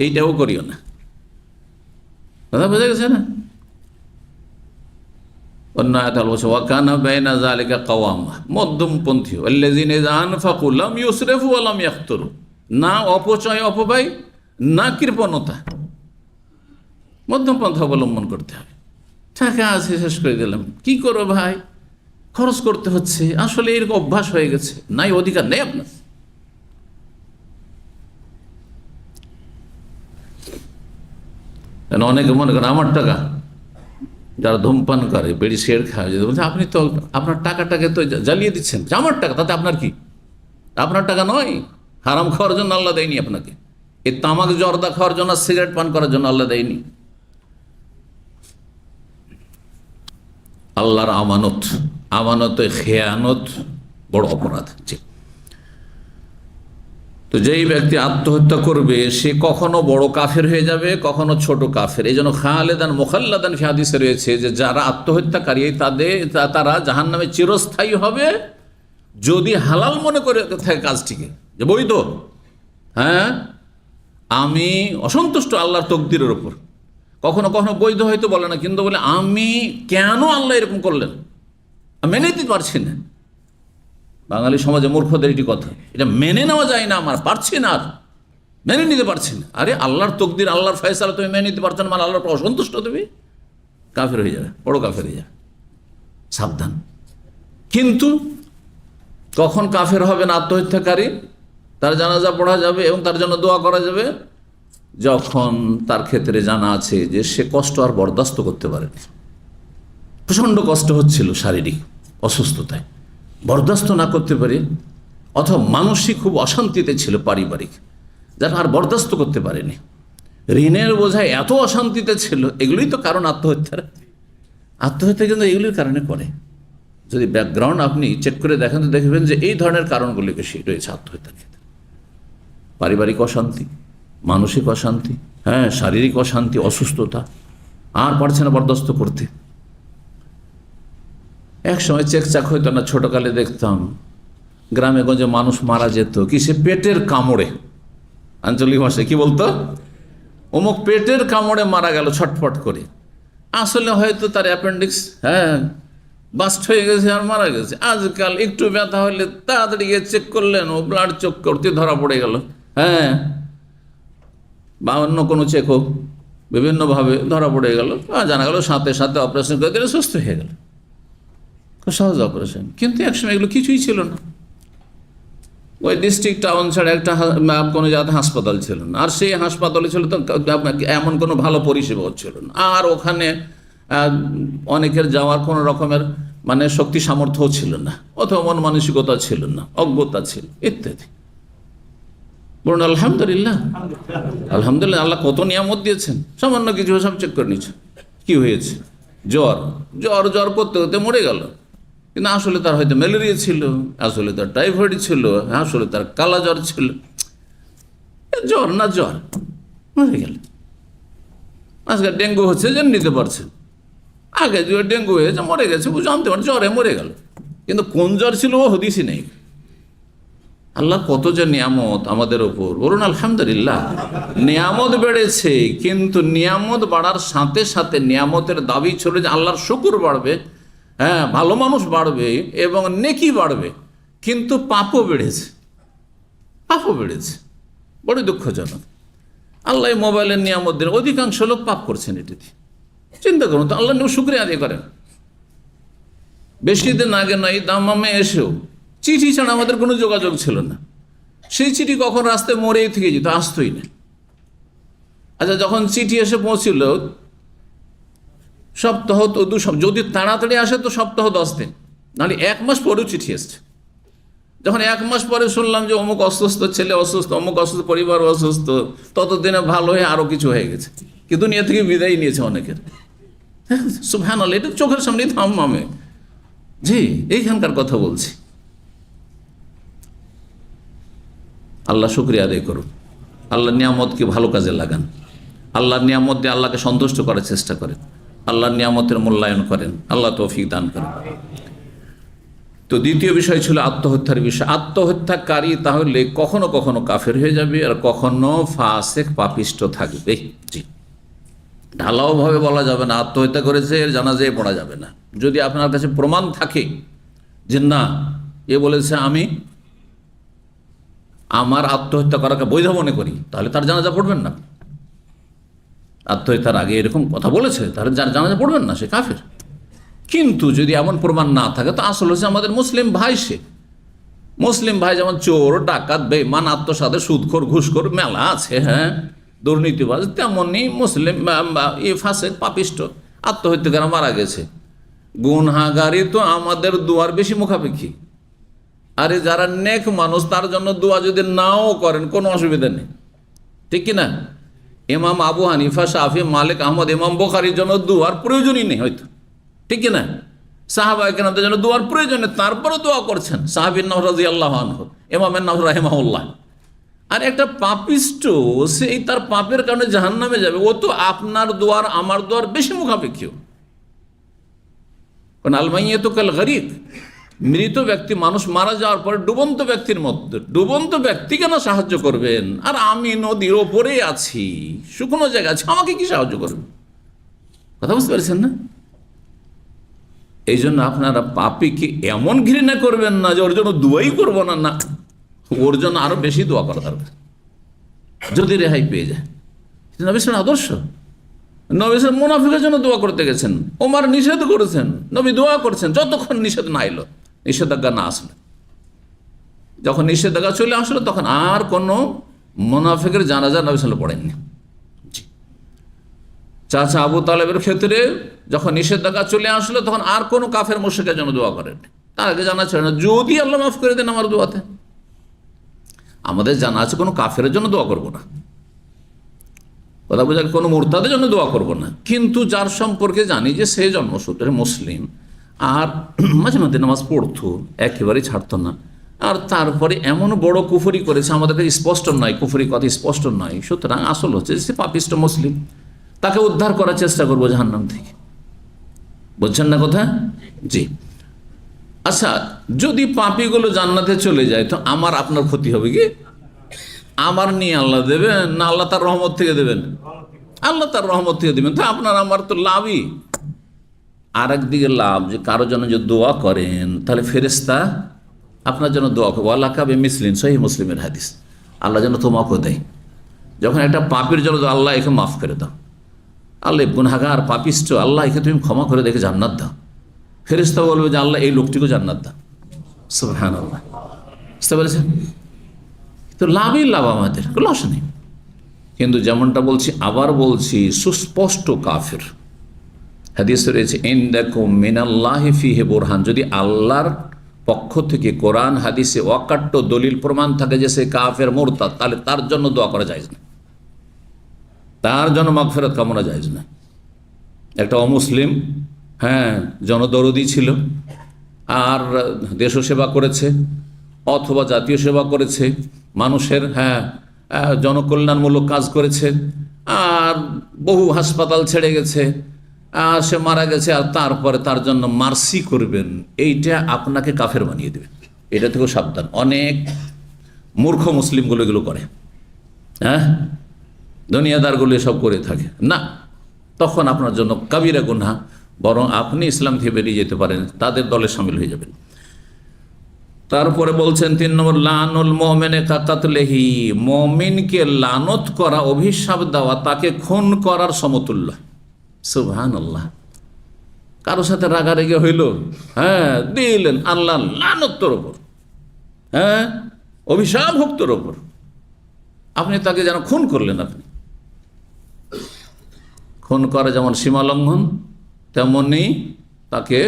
এইটাও করিও না। কথা বোঝা গেছে না? অন্য আয়াত বলছে ওয়াকানা বাইনা যালিকা কাওয়ামা, মধ্যমপন্থী, আল্লাযিনা ইযা আনফাকু লাম ইউসরিফু ওয়া লাম ইয়াকতুরু, না অপচয় অপব্যয় না কৃপণতা, মধ্যম পন্থা অবলম্বন করতে হবে। টাকা আছে শেষ করে দিলাম, কি করো ভাই, খরচ করতে হচ্ছে, আসলে এরকম অভ্যাস হয়ে গেছে, নাই অধিকার নেই আপনার। অনেকে মনে করেন আমার টাকা, যারা ধূমপান করে, বেড়ি সিগারেট খায়, যদি বলছে আপনি তো আপনার টাকাটাকে তো জ্বালিয়ে দিচ্ছেন, আমার টাকা, তাতে আপনার কি? আপনার টাকা নয়, হারাম খাওয়ার জন্য আল্লাহ দেয়নি আপনাকে, এই তামাক জর্দা খাওয়ার জন্য, সিগারেট পান করার জন্য আল্লাহ দেয়নি। আল্লাহর আমানত, আমানতে খেয়ানত বড় অপরাধ। তো যেই ব্যক্তি আত্মহত্যা করবে সে কখনো বড় কাফের হয়ে যাবে, কখনো ছোট কাফের। এই জন্য খালেদান মুখাল্লাদান ফি হাদিসে রয়েছে যে যারা আত্মহত্যাকারী তারা জাহান্নামে চিরস্থায়ী হবে, যদি হালাল মনে করে থাকে কাজটিকে, যে বৈধ। হ্যাঁ, আমি অসন্তুষ্ট আল্লাহর তকদিরের উপর, কখনো কখনো বৈধ হয়তো বলে না, কিন্তু বলে আমি কেন আল্লাহ এরকম করলেন আমি মেনে নিতে পারছি না। বাঙালি সমাজে মূর্খদের এটি কথা, এটা মেনে নেওয়া যায় না, আমার পারছি না, আর মেনে নিতে পারছি না। আরে আল্লাহর তকদির, আল্লাহর ফয়সালা তুমি মেনে নিতে পারছো না, মানে আল্লাহর অসন্তুষ্ট, তুমি কাফের হয়ে যাবে, বড় কাফের হয়ে যাবে, সাবধান। কিন্তু কখন কাফের হবে না আত্মহত্যাকারী, তার জানাজা পড়া যাবে এবং তার জন্য দোয়া করা যাবে যখন তার ক্ষেত্রে জানা আছে যে সে কষ্ট আর বরদাস্ত করতে পারে না, প্রচণ্ড কষ্ট হচ্ছিল শারীরিক অসুস্থতায়, বরদাস্ত না করতে পারে, অথবা মানসিক খুব অশান্তিতে ছিল পারিবারিক, যারা আর বরদাস্ত করতে পারেনি, ঋণের বোঝায় এত অশান্তিতে ছিল। এগুলোই তো কারণ আত্মহত্যার। আত্মহত্যা কিন্তু এগুলির কারণে করে। যদি ব্যাকগ্রাউন্ড আপনি চেক করে দেখেন তো দেখবেন যে এই ধরনের কারণগুলি বেশি রয়েছে আত্মহত্যার ক্ষেত্রে। পারিবারিক অশান্তি, মানসিক অশান্তি, হ্যাঁ, শারীরিক অশান্তি, অসুস্থতা, আর পারছে না বরদাস্ত করতে। এক সময় চেকচাক হইতো না, ছোটকালে দেখতাম গ্রামে গঞ্জে মানুষ মারা যেত কিসে, পেটের কামড়ে, আঞ্চলিক ভাষায় কি বলতো, অমুক পেটের কামড়ে মারা গেল ছটফট করে। আসলে হয়তো তার অ্যাপেন্ডিক্স হ্যাঁ বাস্ট হয়ে গেছে আর মারা গেছে। আজকাল একটু ব্যথা হলে তাড়াতাড়ি গিয়ে চেক করলেন, ও ব্লাড চেক করতে ধরা পড়ে গেল, হ্যাঁ, বা অন্য কোনো চেক হোক, বিভিন্নভাবে ধরা পড়ে গেল, জানা গেল, সাথে সাথে অপারেশন করে দিলে সুস্থ হয়ে গেল, খুব সহজ অপারেশন। কিন্তু একসময় এগুলো কিছুই ছিল না। ওই ডিস্ট্রিক্ট টাউন ছাড়া একটা কোনো জায়গাতে হাসপাতাল ছিল না, আর সেই হাসপাতালে ছিল তো এমন কোনো ভালো পরিষেবাও ছিল না, আর ওখানে অনেকের যাওয়ার কোনো রকমের মানে শক্তি সামর্থ্যও ছিল না, অথবা মন মানসিকতা ছিল না, অজ্ঞতা ছিল ইত্যাদি। বলুন আলহামদুলিল্লাহ, আলহামদুলিল্লাহ, আল্লাহ কত নিয়ামত দিয়েছেন। সামান্য কিছু সব চেক করে নিচ্ছে, কি হয়েছে, জ্বর, জ্বর জ্বর করতে করতে মরে গেল, কিন্তু আসলে তার হয়তো ম্যালেরিয়া ছিল, আসলে তার টাইফয়েড ছিল, আসলে তার কালা জ্বর ছিল, জ্বর না জ্বর, মরে গেল। আজকে ডেঙ্গু হচ্ছে জেনে নিতে পারছেন, আগে যে ডেঙ্গু হয়েছে মরে গেছে জানতে পারেন, জ্বরে মরে গেল, কিন্তু কোন জ্বর ছিল ও হদিসই নেই। আল্লাহ কত যে নিয়ামত আমাদের ওপর, বলুন আলহামদুলিল্লাহ। নিয়ামত বেড়েছে, কিন্তু নিয়ামত বাড়ার সাথে সাথে নিয়ামতের দাবি ছিল যে আল্লাহর শুকর বাড়বে, হ্যাঁ, ভালো মানুষ বাড়বে এবং নেকি বাড়বে, কিন্তু পাপও বেড়েছে, পাপও বেড়েছে, বড় দুঃখজনক। আল্লাহ মোবাইলের নিয়ামত দিন, অধিকাংশ লোক পাপ করছেন এটিতে। চিন্তা করুন তো, আল্লাহ শুকরিয়া আদায় করেন। বেশি দিন আগে নয়, দামামে এসেও চিঠি ছাড়া আমাদের কোনো যোগাযোগ ছিল না। সেই চিঠি কখন রাস্তায় মরেই থেকে যেত, আসতোই না। আচ্ছা, যখন চিঠি এসে পৌঁছিল সপ্তাহ তো যদি তাড়াতাড়ি আসে তো সপ্তাহ 10 দিন, নাহলে 1 মাস পরেও চিঠি এসছে। যখন 1 মাস পরে শুনলাম যে অমুক অসুস্থ, ছেলে অসুস্থ, অমুক অসুস্থ, পরিবার অসুস্থ, ততদিনে ভালো হয়ে আরও কিছু হয়ে গেছে, কিন্তু দুনিয়া থেকে বিদায় নিয়েছে অনেকের। সুবহানাল্লাহ, এটা চোখের সামনেই থাম্মামে। জি, এইখানকার কথা বলছি। আল্লাহ শুকরিয়া আদায় করুন, আল্লাহর নিয়ামতকে ভালো কাজে লাগান, আল্লাহর নিয়ামত দিয়ে আল্লাহকে সন্তুষ্ট করার চেষ্টা করেন, আল্লাহর নিয়ামতের মূল্যায়ন করেন, আল্লাহ তৌফিক দান করেন। তো দ্বিতীয় বিষয় ছিল আত্মহত্যার বিষয়। আত্মহত্যাকারী তাহলে কখনো কখনো কাফের হয়ে যাবে আর কখনো ফাসেক পাপিষ্ট থাকবে। জি, ঢালাওভাবে বলা যাবে না আত্মহত্যা করেছে এর জানাজায় পড়া যাবে না। যদি আপনার কাছে প্রমাণ থাকে যে না, এ বলেছে আমি আমার আত্মহত্যা করাকে বৈধ মনে করি, তাহলে তার জানাজা পড়বেন না। আত্মহত্যার আগে এরকম কথা বলেছে, তাহলে যার জানাজা পড়বেন না, সে কাফের। কিন্তু যদি এমন প্রমাণ না থাকে, তো আসল হচ্ছে আমাদের মুসলিম ভাই। সে মুসলিম ভাই যেমন চোর, ডাকাত, বেঈমান, আত্মসাতে, সুদখোর, ঘুষখোর মেলা আছে, হ্যাঁ, দুর্নীতিবাজ, তেমনি মুসলিম ফাসেক পাপিষ্ট আত্মহত্যাকারী মারা গেছে। গুনহাগারি তো আমাদের দোয়ার বেশি মুখাপেক্ষী। আরে যারা নেক মানুষ, তার জন্য দোয়া যদি নাও করেন কোনো অসুবিধা নেই, ঠিক কিনা? ইমাম আবু হানিফা, শাফি, মালিক, আহমদ, ইমাম বুখারীর জন্য দোয়ার প্রয়োজনই নেই হয়তো, ঠিক কিনা? সাহাবায়ে কেরামদের জন্য দোয়ার প্রয়োজন নেই, তারপরে দোয়া করছেন। সাহাবীর নাম রাদিয়াল্লাহু আনহু, ইমামের নাম রাহিমাহুল্লাহ। আর একটা পাপিষ্ট, সেই তার পাপের কারণে জাহান্নামে যাবে, ও তো আপনার দোয়ার আমার দোয়ার বেশি মুখাপেক্ষী। কারণ আল মাইয়িতু কাল গরীক, মৃত ব্যক্তি, মানুষ মারা যাওয়ার পরে ডুবন্ত ব্যক্তির মধ্যে, ডুবন্ত ব্যক্তিকে না সাহায্য করবেন, আর আমি নদীর ওপরে আছি, শুকনো জায়গা আছে, আমাকে কি সাহায্য করবেন? কথা বুঝতে পারছেন না? এই জন্য আপনারা পাপীকে এমন ঘৃণা করবেন না যে ওর জন্য দোয়াই করবো না, না, ওর জন্য আরো বেশি দোয়া করা দরকার যদি রেহাই পেয়ে যায়। নবী সাল্লাল্লাহু আদর্শ। নবী সাল্লাল্লাহু মুনাফিকের জন্য দোয়া করতে গেছেন, ওমর নিষেধ করেছেন, নবী দোয়া করছেন যতক্ষণ নিষেধ না এলো, নিষেধাজ্ঞা না আসলো। যখন নিষেধাজ্ঞা চলে আসলো তখন আর কোনো মুনাফিকের জানাজা নবী সাল্লাল্লাহু পড়েননি। চাচা আবু তালেবের ক্ষেত্রে যখন নিষেধাজ্ঞা চলে আসলো তখন আর কোনো কাফের মুশরিকের জন্য দোয়া করেন। তার আগে জানা ছিল না, যদি আল্লাহ মাফ করে দেন আমার দোয়াতে। আমাদের জানা আছে কোনো কাফের জন্য দোয়া করবো না, কথা বোঝা, কোনো মুরতাদের জন্য দোয়া করবো না। কিন্তু যার সম্পর্কে জানি যে সে জন্মসূত্রে মুসলিম, আর মাঝে মাঝে নামাজ পড়তো, একেবারেই ছাড়তো না, আর তারপরে এমন বড় কুফরি করেছে আমাদের কাছে স্পষ্ট নয়, কুফরি কথা স্পষ্ট নয়, সুতরাং আসল হচ্ছে সে পাপিষ্ট মুসলিম, তাকে উদ্ধার করার চেষ্টা করবো জাহান্নাম থেকে। বুঝছেন না কথা? জি। আচ্ছা, যদি পাপীগুলো জান্নাতে চলে যায় তো আমার আপনার ক্ষতি হবে কি? আমার নিয়ে আল্লাহ দেবেন না আল্লাহ তার রহমত থেকে দেবেন? আল্লাহ তার রহমত থেকে দেবেন। তো আপনার আমার তো লাভই। আর একদিকে লাভ যে কারোর জন্য যে দোয়া করেন, তাহলে ফেরেশতা আপনার জন্য দোয়া করবো। আল্লাহ কাবে মিসলিন, সহিহ মুসলিমের হাদিস। আল্লাহ যেন তোমাকেও দেয়। যখন একটা পাপীর জন্য আল্লাহ একে মাফ করে দাও, আল্লাহ গুনাহগার পাপিষ্ট, আল্লাহ একে তুমি ক্ষমা করে দেখে জান্নাত দাও, ফেরেশতা বলবে যে আল্লাহ এই লোকটিকেও জান্নাত দাও। সুবহানাল্লাহ, বুঝতে পেরেছেন? তো লাভই লাভ, আমাদের লস নেই। কিন্তু যেমনটা বলছি, আবার বলছি, সুস্পষ্ট কাফের। হাদিসে রয়েছে ইনদাকুম মিনাল্লাহি ফিহি বুরহান, যদি আল্লাহর পক্ষ থেকে কোরআন হাদিসে অকাট্য দলিল প্রমাণ থাকে যে সে কাফের মুরতাদ, তাহলে তার জন্য দোয়া করা যায় না, তার জন্য মাগফিরাত কামনা যায় না। একটা অমুসলিম, হ্যাঁ, জনদরদি ছিল, আর দেশ সেবা করেছে অথবা জাতীয় সেবা করেছে, মানুষের, হ্যাঁ, জনকল্যাণমূলক কাজ করেছে, আর বহু হাসপাতাল ছেড়ে গেছে, আর সে মারা গেছে, আর তারপরে তার জন্য মার্সি করবেন, এইটা আপনাকে কাফের বানিয়ে দেবে। এটা থেকেও সাবধান। অনেক মূর্খ মুসলিমগুলো এগুলো করে, হ্যাঁ, দুনিয়াদারগুলো এসব করে থাকে না, তখন আপনার জন্য কাবিরা গুনাহ, বরং আপনি ইসলাম থেকে বেরিয়ে যেতে পারেন, তাদের দলে সামিল হয়ে যাবেন। তারপরে বলছেন ৩ নম্বর, লানুল মুমিনে কাকাতলেহি, মুমিনকে লানত করা, অভিশাপ দেওয়া, তাকে খুন করার সমতুল্য। সুবহানাল্লাহ। কারো সাথে রাগারেগে হইল, হ্যাঁ, দিলেন আল্লাহ লানত তোর ওপর, হ্যাঁ, অভিশাপ হোক তোর ওপর, আপনি তাকে যেন খুন করলেন। আপনি খুন করা যেমন সীমালঙ্ঘন, তেমনি তাকে,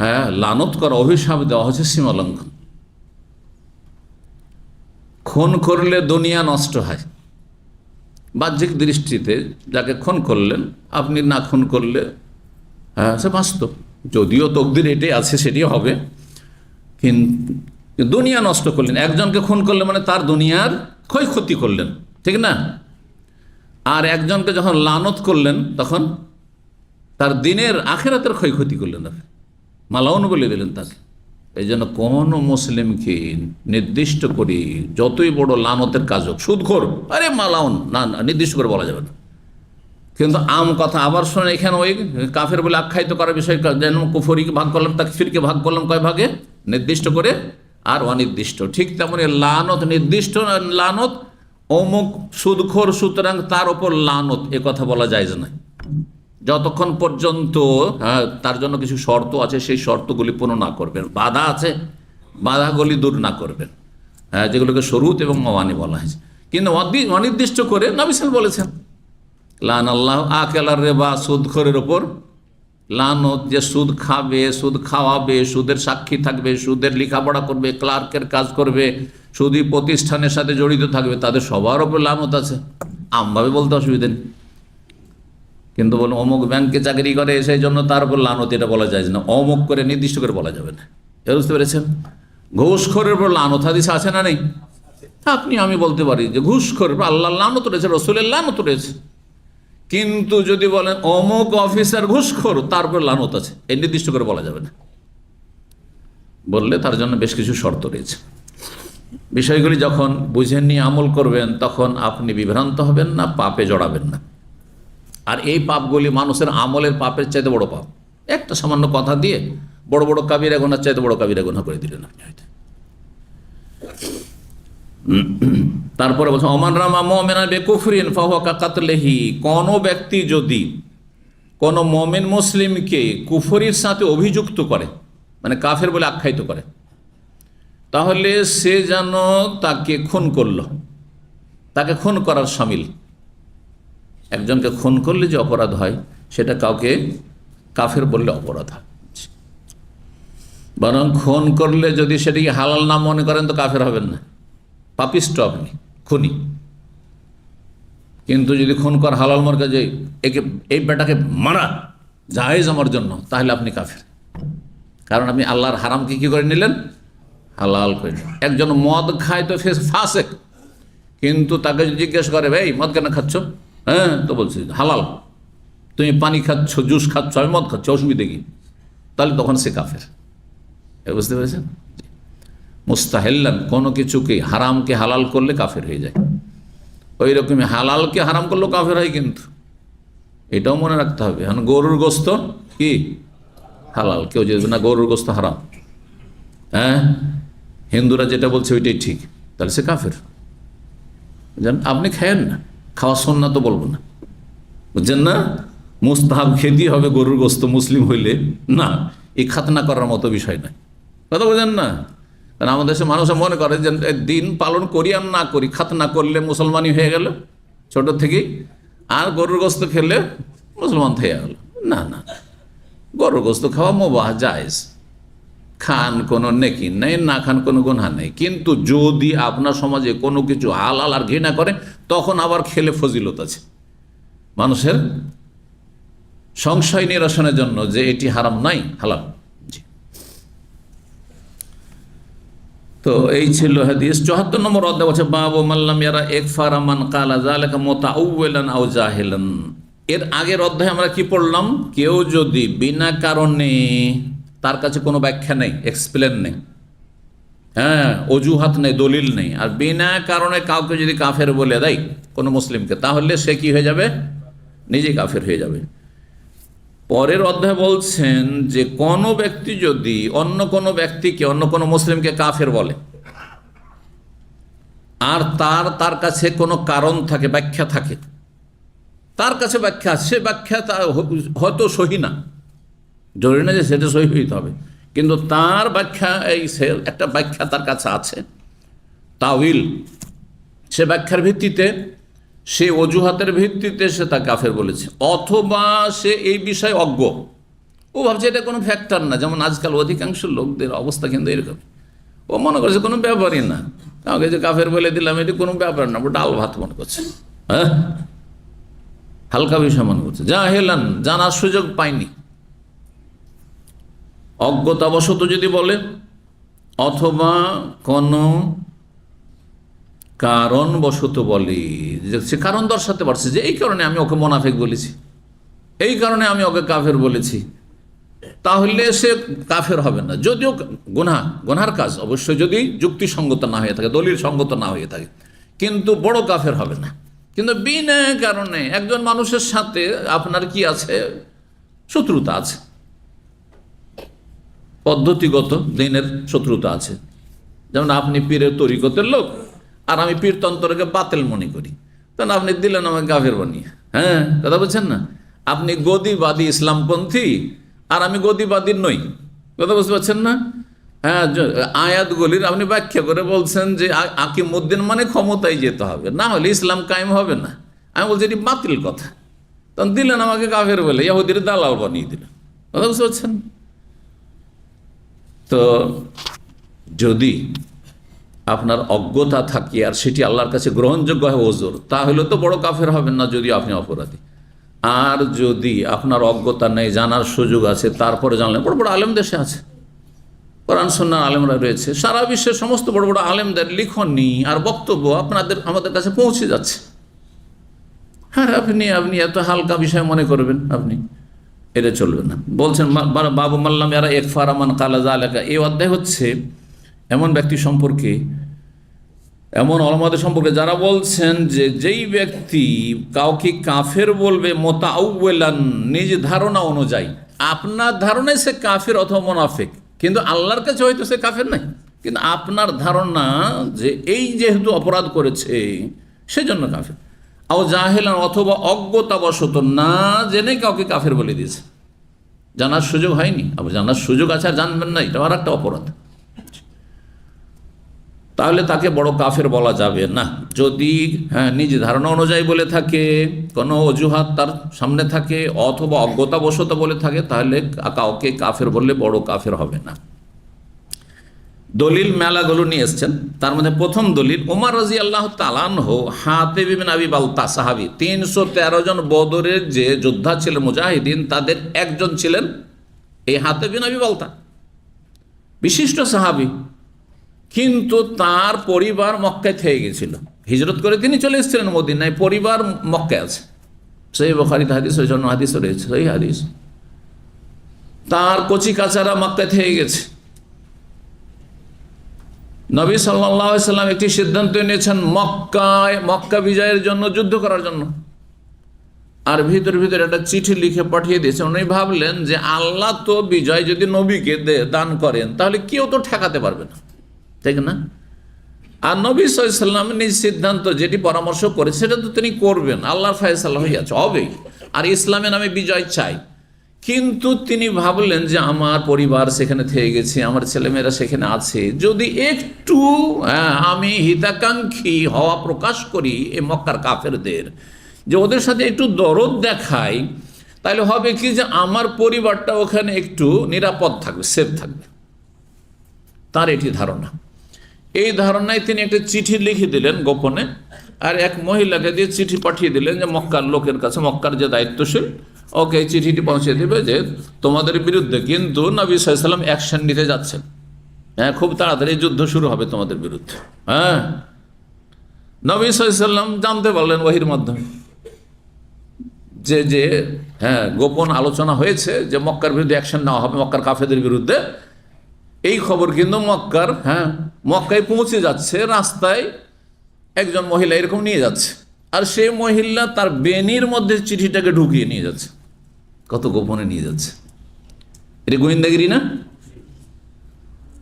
হ্যাঁ, লানত করা, অভিশাপ দেওয়া হচ্ছে সীমালঙ্ঘন। খুন করলে দুনিয়া নষ্ট হয় বাহ্যিক দৃষ্টিতে। যাকে খুন করলেন, আপনি না খুন করলে, হ্যাঁ, সে বাস্তব, যদিও তকদির এটাই আছে সেটি হবে, কিন্তু দুনিয়া নষ্ট করলেন। একজনকে খুন করলেন মানে তার দুনিয়ার ক্ষয়ক্ষতি করলেন, ঠিক না? আর একজনকে যখন লানত করলেন তখন তার দিনের আখেরাতের ক্ষয়ক্ষতি করলেন, আপনি মালাউন বলে দিলেন তাকে। এই জন্য কোনো মুসলিমকে নির্দিষ্ট করে যতই বড় লানতের কাজ হোক, সুদখোর, আরে মালাউন, না না, নির্দিষ্ট করে বলা যাবে না। কিন্তু আম কথা আবার শোনে এখানে, ওই কাফের বলে আখ্যায়িত করার বিষয়, যেন কুফরিকে ভাগ করলাম, তাকফিরকে ভাগ করলাম কয় ভাগে, নির্দিষ্ট করে আর অনির্দিষ্ট। ঠিক তেমনি লানত, নির্দিষ্ট লানত, অমুক সুদখোর সুতরাং তার ওপর লানত, এ কথা বলা যায় না যতক্ষণ পর্যন্ত, হ্যাঁ, তার জন্য কিছু শর্ত আছে, সেই শর্তগুলি পূর্ণ না করবেন, বাধা আছে, বাধাগুলি দূর না করবেন, হ্যাঁ, যেগুলোকে শরুত এবং মাওয়ানি বলা হয়েছে। কিন্তু অনির্দিষ্ট করে নবী সাল্লাল্লাহু আলাইহি ওয়াসাল্লাম বলেছেন, লান আল্লাহ আকেলার রেবা, সুদখোরের ওপর লানত, যে সুদ খাবে, সুদ খাওয়াবে, সুদের সাক্ষী থাকবে, সুদের লেখাপড়া করবে, ক্লার্কের কাজ করবে, সুদী প্রতিষ্ঠানের সাথে জড়িত থাকবে, তাদের সবার ওপর লানত আছে। আমভাবে বলতে অসুবিধা নেই, কিন্তু বলুন অমুক ব্যাংকে চাকরি করে সেই জন্য তার উপর লানত, এটা বলা যায় না, অমুক করে নির্দিষ্ট করে বলা যাবে না। বুঝতে পেরেছেন? ঘুষখোরের উপর লানত হাদিস আছে না নেই? আপনি আমি বলতে পারি যে ঘুষখোরের উপর আল্লাহ লানত রয়েছে, রসুলের লানত রয়েছে, কিন্তু যদি বলেন অমুক অফিসার ঘুষখোর, তারপর লানত আছে, এই নির্দিষ্ট করে বলা যাবে না। বললে তার জন্য বেশ কিছু শর্ত রয়েছে। বিষয়গুলি যখন বুঝে নিয়ে আমল করবেন, তখন আপনি বিভ্রান্ত হবেন না, পাপে জড়াবেন না। আর এই পাপগুলি মানুষের আমলের পাপের চাইতে বড় পাপ। একটা সামান্য কথা দিয়ে বড় বড় কাবিরা গুনাহ চাইতে বড় কাবিরা গুনাহ করে দিলেন আপনি হয়তো। তারপরে বলছে ওমান রামা মুমিনান বিকুফরিন ফাহুয়া কাকাতলিহি, কোন ব্যক্তি যদি কোন মুমিন মুসলিমকে কুফরির সাথে অভিযুক্ত করে, মানে কাফের বলে আখ্যায়িত করে, তাহলে সে যেন তাকে খুন করল, তাকে খুন করার শামিল। একজনকে খুন করলে যে অপরাধ হয়, সেটা কাউকে কাফের বললে অপরাধ হয়। বরং খুন করলে যদি সেটাকে হালাল না মনে করেন তো কাফের হবেন না, পাপিষ্ট আপনি, খুনি। কিন্তু যদি খুন কর হালাল মনে যে একে, এই বেটাকে মারা জায়েজ আমার জন্য, তাহলে আপনি কাফের, কারণ আপনি আল্লাহর হারামকে কি করে নিলেন, হালাল করে নিলেন। একজন মদ খায় তো ফাসেক, কিন্তু তাকে যদি জিজ্ঞেস করে ভাই মদ কেন খাচ্ছ, হ্যাঁ, তো বলছি হালাল, তুমি পানি খাচ্ছ, জুস খাচ্ছ, আমি মদ খাচ্ছ, অসুবিধে কি, তাহলে তখন সে কাফের। বুঝতে পেরেছেন? মুস্তাহিল্লান, কোনো কিছুকে হারামকে হালাল করলে কাফের হয়ে যায়, ওই রকমই হালালকে হারাম করলেও কাফের হয়। কিন্তু এটাও মনে রাখতে হবে, এখন গরুর গোস্ত কি হালাল, কেউ যদি না গরুর গোস্ত হারাম, হ্যাঁ, হিন্দুরা যেটা বলছে ওইটাই ঠিক, তাহলে সে কাফের। বুঝলেন? আপনি খায়েন না, খাওয়া সুন্নাত তো বলবো না, বুঝছেন না? মুস্তাহাব খেতেই হবে গরুর গোস্ত মুসলিম হইলে, না, এই খাতনা করার মতো বিষয় নয়। কথা বোঝেন না? কারণ আমাদের দেশে মানুষ মনে করে যে দিন পালন করি আর না করি, খাতনা করলে মুসলমানই হয়ে গেল ছোট থেকেই, আর গরুর গোস্ত খেলে মুসলমান হয়ে গেল। না না, গরুর গোস্ত খাওয়া মুবাহ, জায়েজ, খান, কোনো নেকি নেই, না খান কোনো গুনাহ নেই। কিন্তু যদি আপনার সমাজে কোনো কিছু হালাল আর ঘৃণা করে, তখন আবার খেলে ফজিলত আছে, মানুষের সংশয় নিরসনের জন্য যে এটি হারাম নাই, হালাল। তো এই ছিল হাদিস। 74 নম্বর অধ্যায় বলছে বাবু মাল্লাম ইয়ারা ইকফারা মান কালা যালিকা মুতাআওয়ালান আও জাহিলান। এর আগের অধ্যায়ে আমরা কি পড়লাম? কেউ যদি বিনা কারণে, তার কাছে কোনো ব্যাখ্যা নেই, এক্সপ্লেন নেই, হ্যাঁ, অজুহাত নেই, দলিল নেই, আর বিনা কারণে কাউকে যদি কাফের বলে দেয় কোনো মুসলিমকে, তাহলে সে কি হয়ে যাবে? নিজে কাফের হয়ে যাবে। পরের অধ্যায় বলছেন যে কোনো ব্যক্তি যদি অন্য কোনো ব্যক্তিকে, অন্য কোনো মুসলিমকে কাফের বলে, আর তার কাছে কোনো কারণ থাকে, ব্যাখ্যা থাকে, তার কাছে ব্যাখ্যা আছে, সে ব্যাখ্যা হয়তো সহি না, জরুরি না যে সেটা সহি হইতে হবে, কিন্তু তার ব্যাখ্যা, একটা ব্যাখ্যা তার কাছে আছে, তাউইল, সে ব্যাখ্যার ভিত্তিতে, সে অজুহাতের ভিত্তিতে সে তা কাফের বলেছে, অথবা সে এই বিষয়ে অজ্ঞ, ও ভাবছে এটা কোনো ফ্যাক্টর না। যেমন আজকাল অধিকাংশ লোকদের অবস্থা কিন্তু এরকম, ও মনে করছে কোনো ব্যাপারই না, কাউকে যে কাফের বলে দিলাম এটি কোনো ব্যাপার না, ডাল ভাত মনে করছে, হ্যাঁ, হালকা বিষয় মনে করছে, জাহেলান, জানার সুযোগ পায়নি, অজ্ঞতাবশত যদি বলে, অথবা কোনো কারণবশত বলে, যে সে কারণ দর্শাতে পারছে যে এই কারণে আমি ওকে মোনাফেক বলেছি, এই কারণে আমি ওকে কাফের বলেছি, তাহলে সে কাফের হবে না। যদিও গুনার কাজ অবশ্যই যদি যুক্তিসঙ্গত না হয়ে থাকে, দলিল সঙ্গত না হয়ে থাকে, কিন্তু বড় কাফের হবে না। কিন্তু বিনা কারণে একজন মানুষের সাথে আপনার কি আছে, শত্রুতা আছে, পদ্ধতিগত দিনের শত্রুতা আছে। যেমন আপনি পীরের তরিকতের লোক, আর আমি পীরতন্ত্রকে বাতিল মনে করি, তখন আপনি দিলেন আমাকে কাফের বানিয়ে, হ্যাঁ, কথা বলছেন না? আপনি গদিবাদী ইসলামপন্থী, আর আমি গদিবাদী নই, কথা বুঝতে পারছেন না? হ্যাঁ, আয়াতগুলির আপনি ব্যাখ্যা করে বলছেন যে আকিমুদ্দিন মানে ক্ষমতায় যেতে হবে, না হলে ইসলাম কায়েম হবে না। আমি বলছি এটি বাতিল কথা, তখন দিলেন আমাকে কাফের বলে, ইহুদির দালাল বানিয়ে দিলেন, কথা বুঝতে পারছেন? তো যদি আপনার অজ্ঞতা থাকে আর সেটি আল্লাহর কাছে গ্রহণযোগ্য হয় ওজোর, তাহলে তো বড় কাফের হবেন না যদি আপনি অপরাধী। আর যদি আপনার অজ্ঞতা নেই, জানার সুযোগ আছে, তারপরে জানলেন, বড় বড় আলেম দেশে আছে, কোরআন সুন্নাহর আলেমরা রয়েছে, সারা বিশ্বের সমস্ত বড় বড় আলেমদের লিখনি আর বক্তব্য আমাদের কাছে পৌঁছে যাচ্ছে। হ্যাঁ, আপনি এত হালকা বিষয় মনে করবেন, আপনি এটা চলবে না। বলছেন বাবু মাল্লাম এরা এক ফারামান কালাজা এলাকা, এই অধ্যায় হচ্ছে এমন ব্যক্তি সম্পর্কে, এমন ওলামাদের সম্পর্কে যারা বলছেন যে যেই ব্যক্তি কাউকে কাফের বলবে মোতাআউয়ালান, নিজ ধারণা অনুযায়ী, আপনার ধারণায় সে কাফের অথবা মুনাফিক, কিন্তু আল্লাহর কাছে হয়তো সে কাফের নাই, কিন্তু আপনার ধারণা যে এই যেহেতু অপরাধ করেছে সেজন্য কাফের। আও জাহেলান, অথবা অজ্ঞতাবশত না জেনে কাউকে কাফের বলে দিয়েছে, জানার সুযোগ হয়নি, আবার জানার সুযোগ আছে আর জানবেন না, এটা আর একটা অপরাধ, তাহলে তাকে বড় কাফের বলা যাবে না। যদি নিজ ধারণা অনুযায়ী বলে থাকে, কোনো অজুহাত তার সামনে থাকে, অথবা অজ্ঞতাবশত বলে থাকে, তাহলে কাউকে কাফের বললে বড় কাফের হবে না। দলিল মেলাগুলো নিয়ে এসছেন, তার মধ্যে প্রথম দলিল, ওমর রাদিয়াল্লাহু তাআলা আনহু হাতিব ইবনে আবি বালতা সাহাবী, 313 জন বদরের যে যোদ্ধা ছিলেন মুজাহিদিন, তাদের একজন ছিলেন এই হাতিব ইবনে আবি বালতা, বিশিষ্ট সাহাবী, কিন্তু তার পরিবার মক্কায় থেকে গেছিল, হিজরত করে তিনি চলে এসেছিলেন মদিনায়, পরিবার মক্কায় আছে, সহিহ বুখারীতে হাদিস, ওই জন্য হাদিস রয়েছে, সেই হাদিস। তার কচি কাচারা মক্কায় থেকে গেছে। নবী সাল্লাল্লাহু আলাইহি সাল্লাম একটি সিদ্ধান্ত নিয়েছেন মক্কা বিজয়ের জন্য, যুদ্ধ করার জন্য, আর ভিতরে একটা চিঠি লিখে পাঠিয়ে দিয়েছেন। উনি ভাবলেন যে আল্লাহ তো বিজয় যদি নবীকে দান করেন, তাহলে কেউ তো ঠেকাতে পারবে না, ঠিক না? আর নবী সাল্লাল্লাহু আলাইহি সাল্লাম নিজ সিদ্ধান্ত যেটি পরামর্শ করে সেটা তো তিনি করবেন, আল্লাহর ফয়সালা হয়ে আছে, হবেই। আর ইসলামের নামে বিজয় চাই, কিন্তু তিনি ভাবলেন যে আমার পরিবার সেখানে থেকে গেছে, আমার ছেলেমেয়েরা সেখানে আছে, যদি একটু আমি হিতাকাঙ্ক্ষী হওয়া প্রকাশ করি এই মক্কার কাফেরদের, যে ওদের সাথে একটু দরদ দেখাই, তাহলে হবে কি যে আমার পরিবারটা ওখানে একটু নিরাপদ থাকবে, সেফ থাকবে। তার এটি ধারণা। এই ধারণায় তিনি একটা চিঠি লিখে দিলেন গোপনে, আর এক মহিলাকে দিয়ে চিঠি পাঠিয়ে দিলেন যে মক্কার লোকের কাছে, মক্কার যে দায়িত্বশীল, ওকে এই চিঠিটি পৌঁছে দেবে যে তোমাদের বিরুদ্ধে কিন্তু নবী সাল্লাল্লাহু আলাইহি ওয়াসাল্লাম অ্যাকশন নিতে যাচ্ছেন, হ্যাঁ, খুব তাড়াতাড়ি যুদ্ধ শুরু হবে তোমাদের বিরুদ্ধে। হ্যাঁ, নবী সাল্লাল্লাহু আলাইহি ওয়াসাল্লাম জানতে পারলেন ওহীর মাধ্যমে যে গোপন আলোচনা হয়েছে যে মক্কার বিরুদ্ধে অ্যাকশন নেওয়া হবে, মক্কার কাফেরদের বিরুদ্ধে। এই খবর কিন্তু মক্কায় পৌঁছে যাচ্ছে, রাস্তায় একজন মহিলা এরকম নিয়ে যাচ্ছে, আর সেই মহিলা তার বেনির মধ্যে চিঠিটাকে ঢুকিয়ে নিয়ে যাচ্ছে, কত গোপনে নিয়ে যাচ্ছে। এটা গোয়েন্দাগিরি না?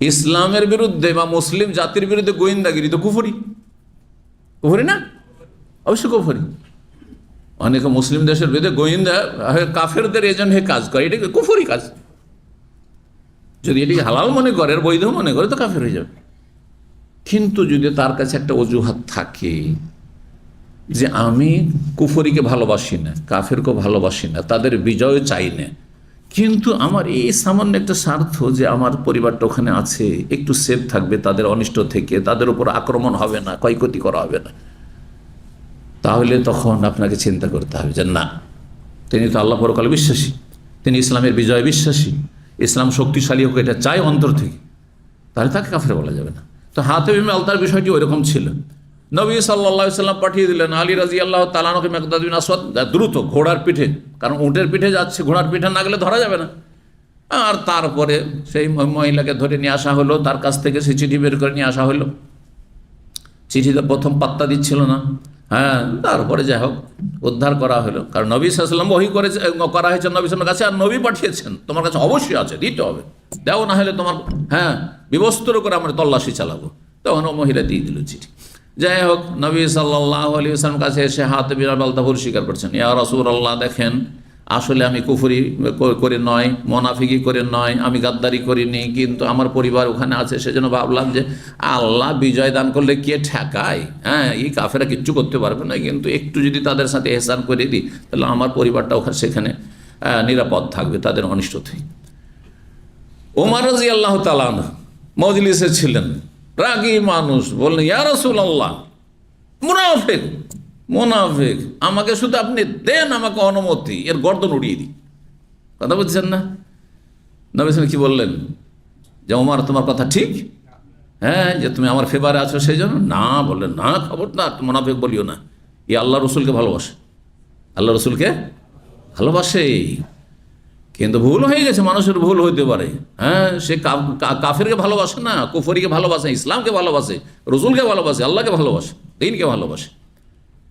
ইসলামের বিরুদ্ধে বা মুসলিম জাতির বিরুদ্ধে গোয়েন্দাগিরি তো কুফরি। কুফরি না? অবশ্যই কুফরি। অনেক মুসলিম দেশের বিরুদ্ধে গোয়েন্দা কাফেরদের এজেন্ট হয়ে কাজ করে, এটা কুফরি কাজ। যদি এটিকে হালাল মনে করে, বৈধ মনে করে, তো কাফের হয়ে যাবে। কিন্তু যদি তার কাছে একটা অজুহাত থাকে যে আমি কুফরিকে ভালোবাসি না, কাফেরকে ভালোবাসি না, তাদের বিজয় চাই না, কিন্তু আমার এই সামান্য একটা স্বার্থ যে আমার পরিবারটা ওখানে আছে, একটু সেফ থাকবে তাদের অনিষ্ট থেকে, তাদের উপর আক্রমণ হবে না, ক্ষয়ক্ষতি করা হবে না, তাহলে তখন আপনাকে চিন্তা করতে হবে যে না, তিনি তো আল্লাহ পরকালে বিশ্বাসী, তিনি ইসলামের বিজয় বিশ্বাসী, ইসলাম শক্তিশালী হোক এটা চাই অন্তর থেকে, তাহলে তাকে কাফের বলা যাবে না। তো হাতেব ইবনে আলতার বিষয়টি ওইরকম ছিল। নবী সাল্লাল্লাহু আলাইহি সাল্লাম পাঠিয়ে দিলেন আলী রাদিয়াল্লাহু তাআলা আনহুকে মিকদাদ বিন আসওয়াদ, দ্রুত ঘোড়ার পিঠে, কারণ উটের পিঠে যাচ্ছে, ঘোড়ার পিঠে না গেলে ধরা যাবে না। আর তারপরে সেই মহিলাকে ধরে নিয়ে আসা হলো, তার কাছ থেকে সেই চিঠি বের করে নিয়ে আসা হলো। চিঠিতে প্রথম পাত্তা দিচ্ছিল না, তারপরে যাই হোক উদ্ধার করা হলো, কারণ নবী সাল্লাল্লাহু আলাইহি ওয়াসাল্লাম ওহী করা হয়েছে নবী সাল্লাল্লাহু আলাইহি ওয়াসাল্লামের কাছে, আর নবী পাঠিয়েছেন, তোমার কাছে অবশ্যই আছে, দিতে হবে, দাও না হলে তোমার বিবস্ত্র করে আমরা তল্লাশি চালাবো। তখন ও মহিলা দিয়ে দিল চিঠি। যাই হোক, নবী সাল্লাল্লাহু আলাইহি ওয়াসাল্লামের কাছে এসে হাতেব বিন আলতা স্বীকার করছেন, ইয়া রাসূলুল্লাহ, দেখেন আসলে আমি কুফরি করে নয়, মোনাফিকি করে নয়, আমি গাদ্দারি করিনি, কিন্তু আমার পরিবার ওখানে আছে, সেজন্য ভাবলাম যে আল্লাহ বিজয় দান করলে কে ঠেকায়, এই কাফেরা কিচ্ছু করতে পারবে না, কিন্তু একটু যদি তাদের সাথে এহসান করে দিই তাহলে আমার পরিবারটা ওখানে সেখানে নিরাপদ থাকবে তাদের অনিষ্ট থেকে। ওমর রাদিয়াল্লাহু তাআলা মজলিসে ছিলেন, রাগী মানুষ, বললেন ইয়া রাসূলুল্লাহ, মুনাফিক মুনাফিক, আমাকে শুধু আপনি দেন আমাকে অনুমতি, এর গর্দন উড়িয়ে দিই। কথা বলছেন না? নবী সাল্লাল্লাহু কি বললেন? যে ওমর, তোমার কথা ঠিক, যে তুমি আমার ফেভারে আছো সেই জন্য? না, বললেন না, খবরদার, মুনাফিক বলিও না। এই আল্লাহ রসুলকে ভালোবাসে, আল্লাহ রসুলকে ভালোবাসে, কিন্তু ভুল হয়ে গেছে, মানুষের ভুল হইতে পারে। সে কাফেরকে ভালোবাসে না, কুফরিকে ভালোবাসে, ইসলামকে ভালোবাসে, রসুলকে ভালোবাসে, আল্লাহকে ভালোবাসে, দ্বীনকে ভালোবাসে,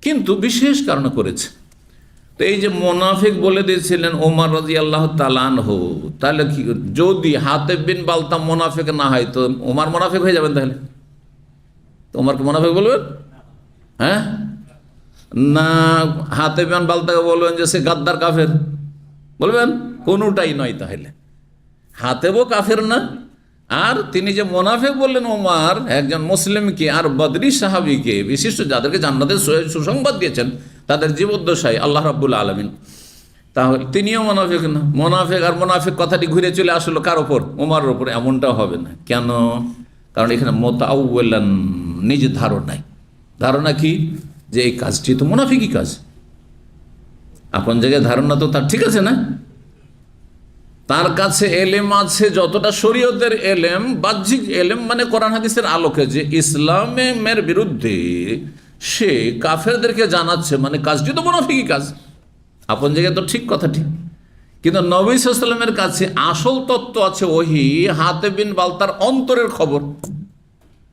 কিন্তু বিশেষ কারণে করেছে। তো এই যে মোনাফিক বলে দিয়েছিলেন ওমর রাদিয়াল্লাহু তাআলা আনহু, তাহলে কি, যদি হাতেব বিন বালতা মোনাফিক না হয় তো ওমর মোনাফিক হয়ে যাবেন? তাহলে তো ওমরকে মোনাফিক বলবেন? না হাতেব বিন বালতাকে বলবেন যে সে গাদ্দার কাফের বলবেন? কোনোটাই নয়। তাহলে হাতেবও কাফের না, আর তিনি যে মোনাফিক বললেন ওমর একজন মুসলিমকে আর বদরি সাহাবীকে, বিশিষ্ট যাদেরকে জান্নাতের সুসংবাদ দিয়েছেন তাদের জীবদ্দশায় আল্লাহ রাব্বুল আলামিন, তাহলে তিনিও মোনাফিক না। মোনাফিক আর মোনাফিক কথাটি ঘুরে চলে আসলো কার ওপর? ওমরের ওপর। এমনটা হবে না। কেন? কারণ এখানে মুতাআওয়ালান, নিজ ধারণায়, ধারণা কি যে এই কাজটি তো মোনাফিকই কাজ, আপন জায়গায় ধারণা তো তার ঠিক আছে না, তার কাছে এলেম আছে যতটা শরীয়তের এলেম, বাহ্যিক এলেম মানে কোরআন হাদিসের আলোকে যে ইসলামের বিরুদ্ধে সে কাফেরদেরকে জানাচ্ছে, মানে কাজটি তো মুনাফিকই কাজ, আপন জায়গায় তো ঠিক কথা ঠিক। কিন্তু নবী সাল্লাল্লাহু আলাইহি ওয়াসাল্লামের কাছে আসল তত্ত্ব আছে ওহী, হাতেব বিন বালতার অন্তরের খবর,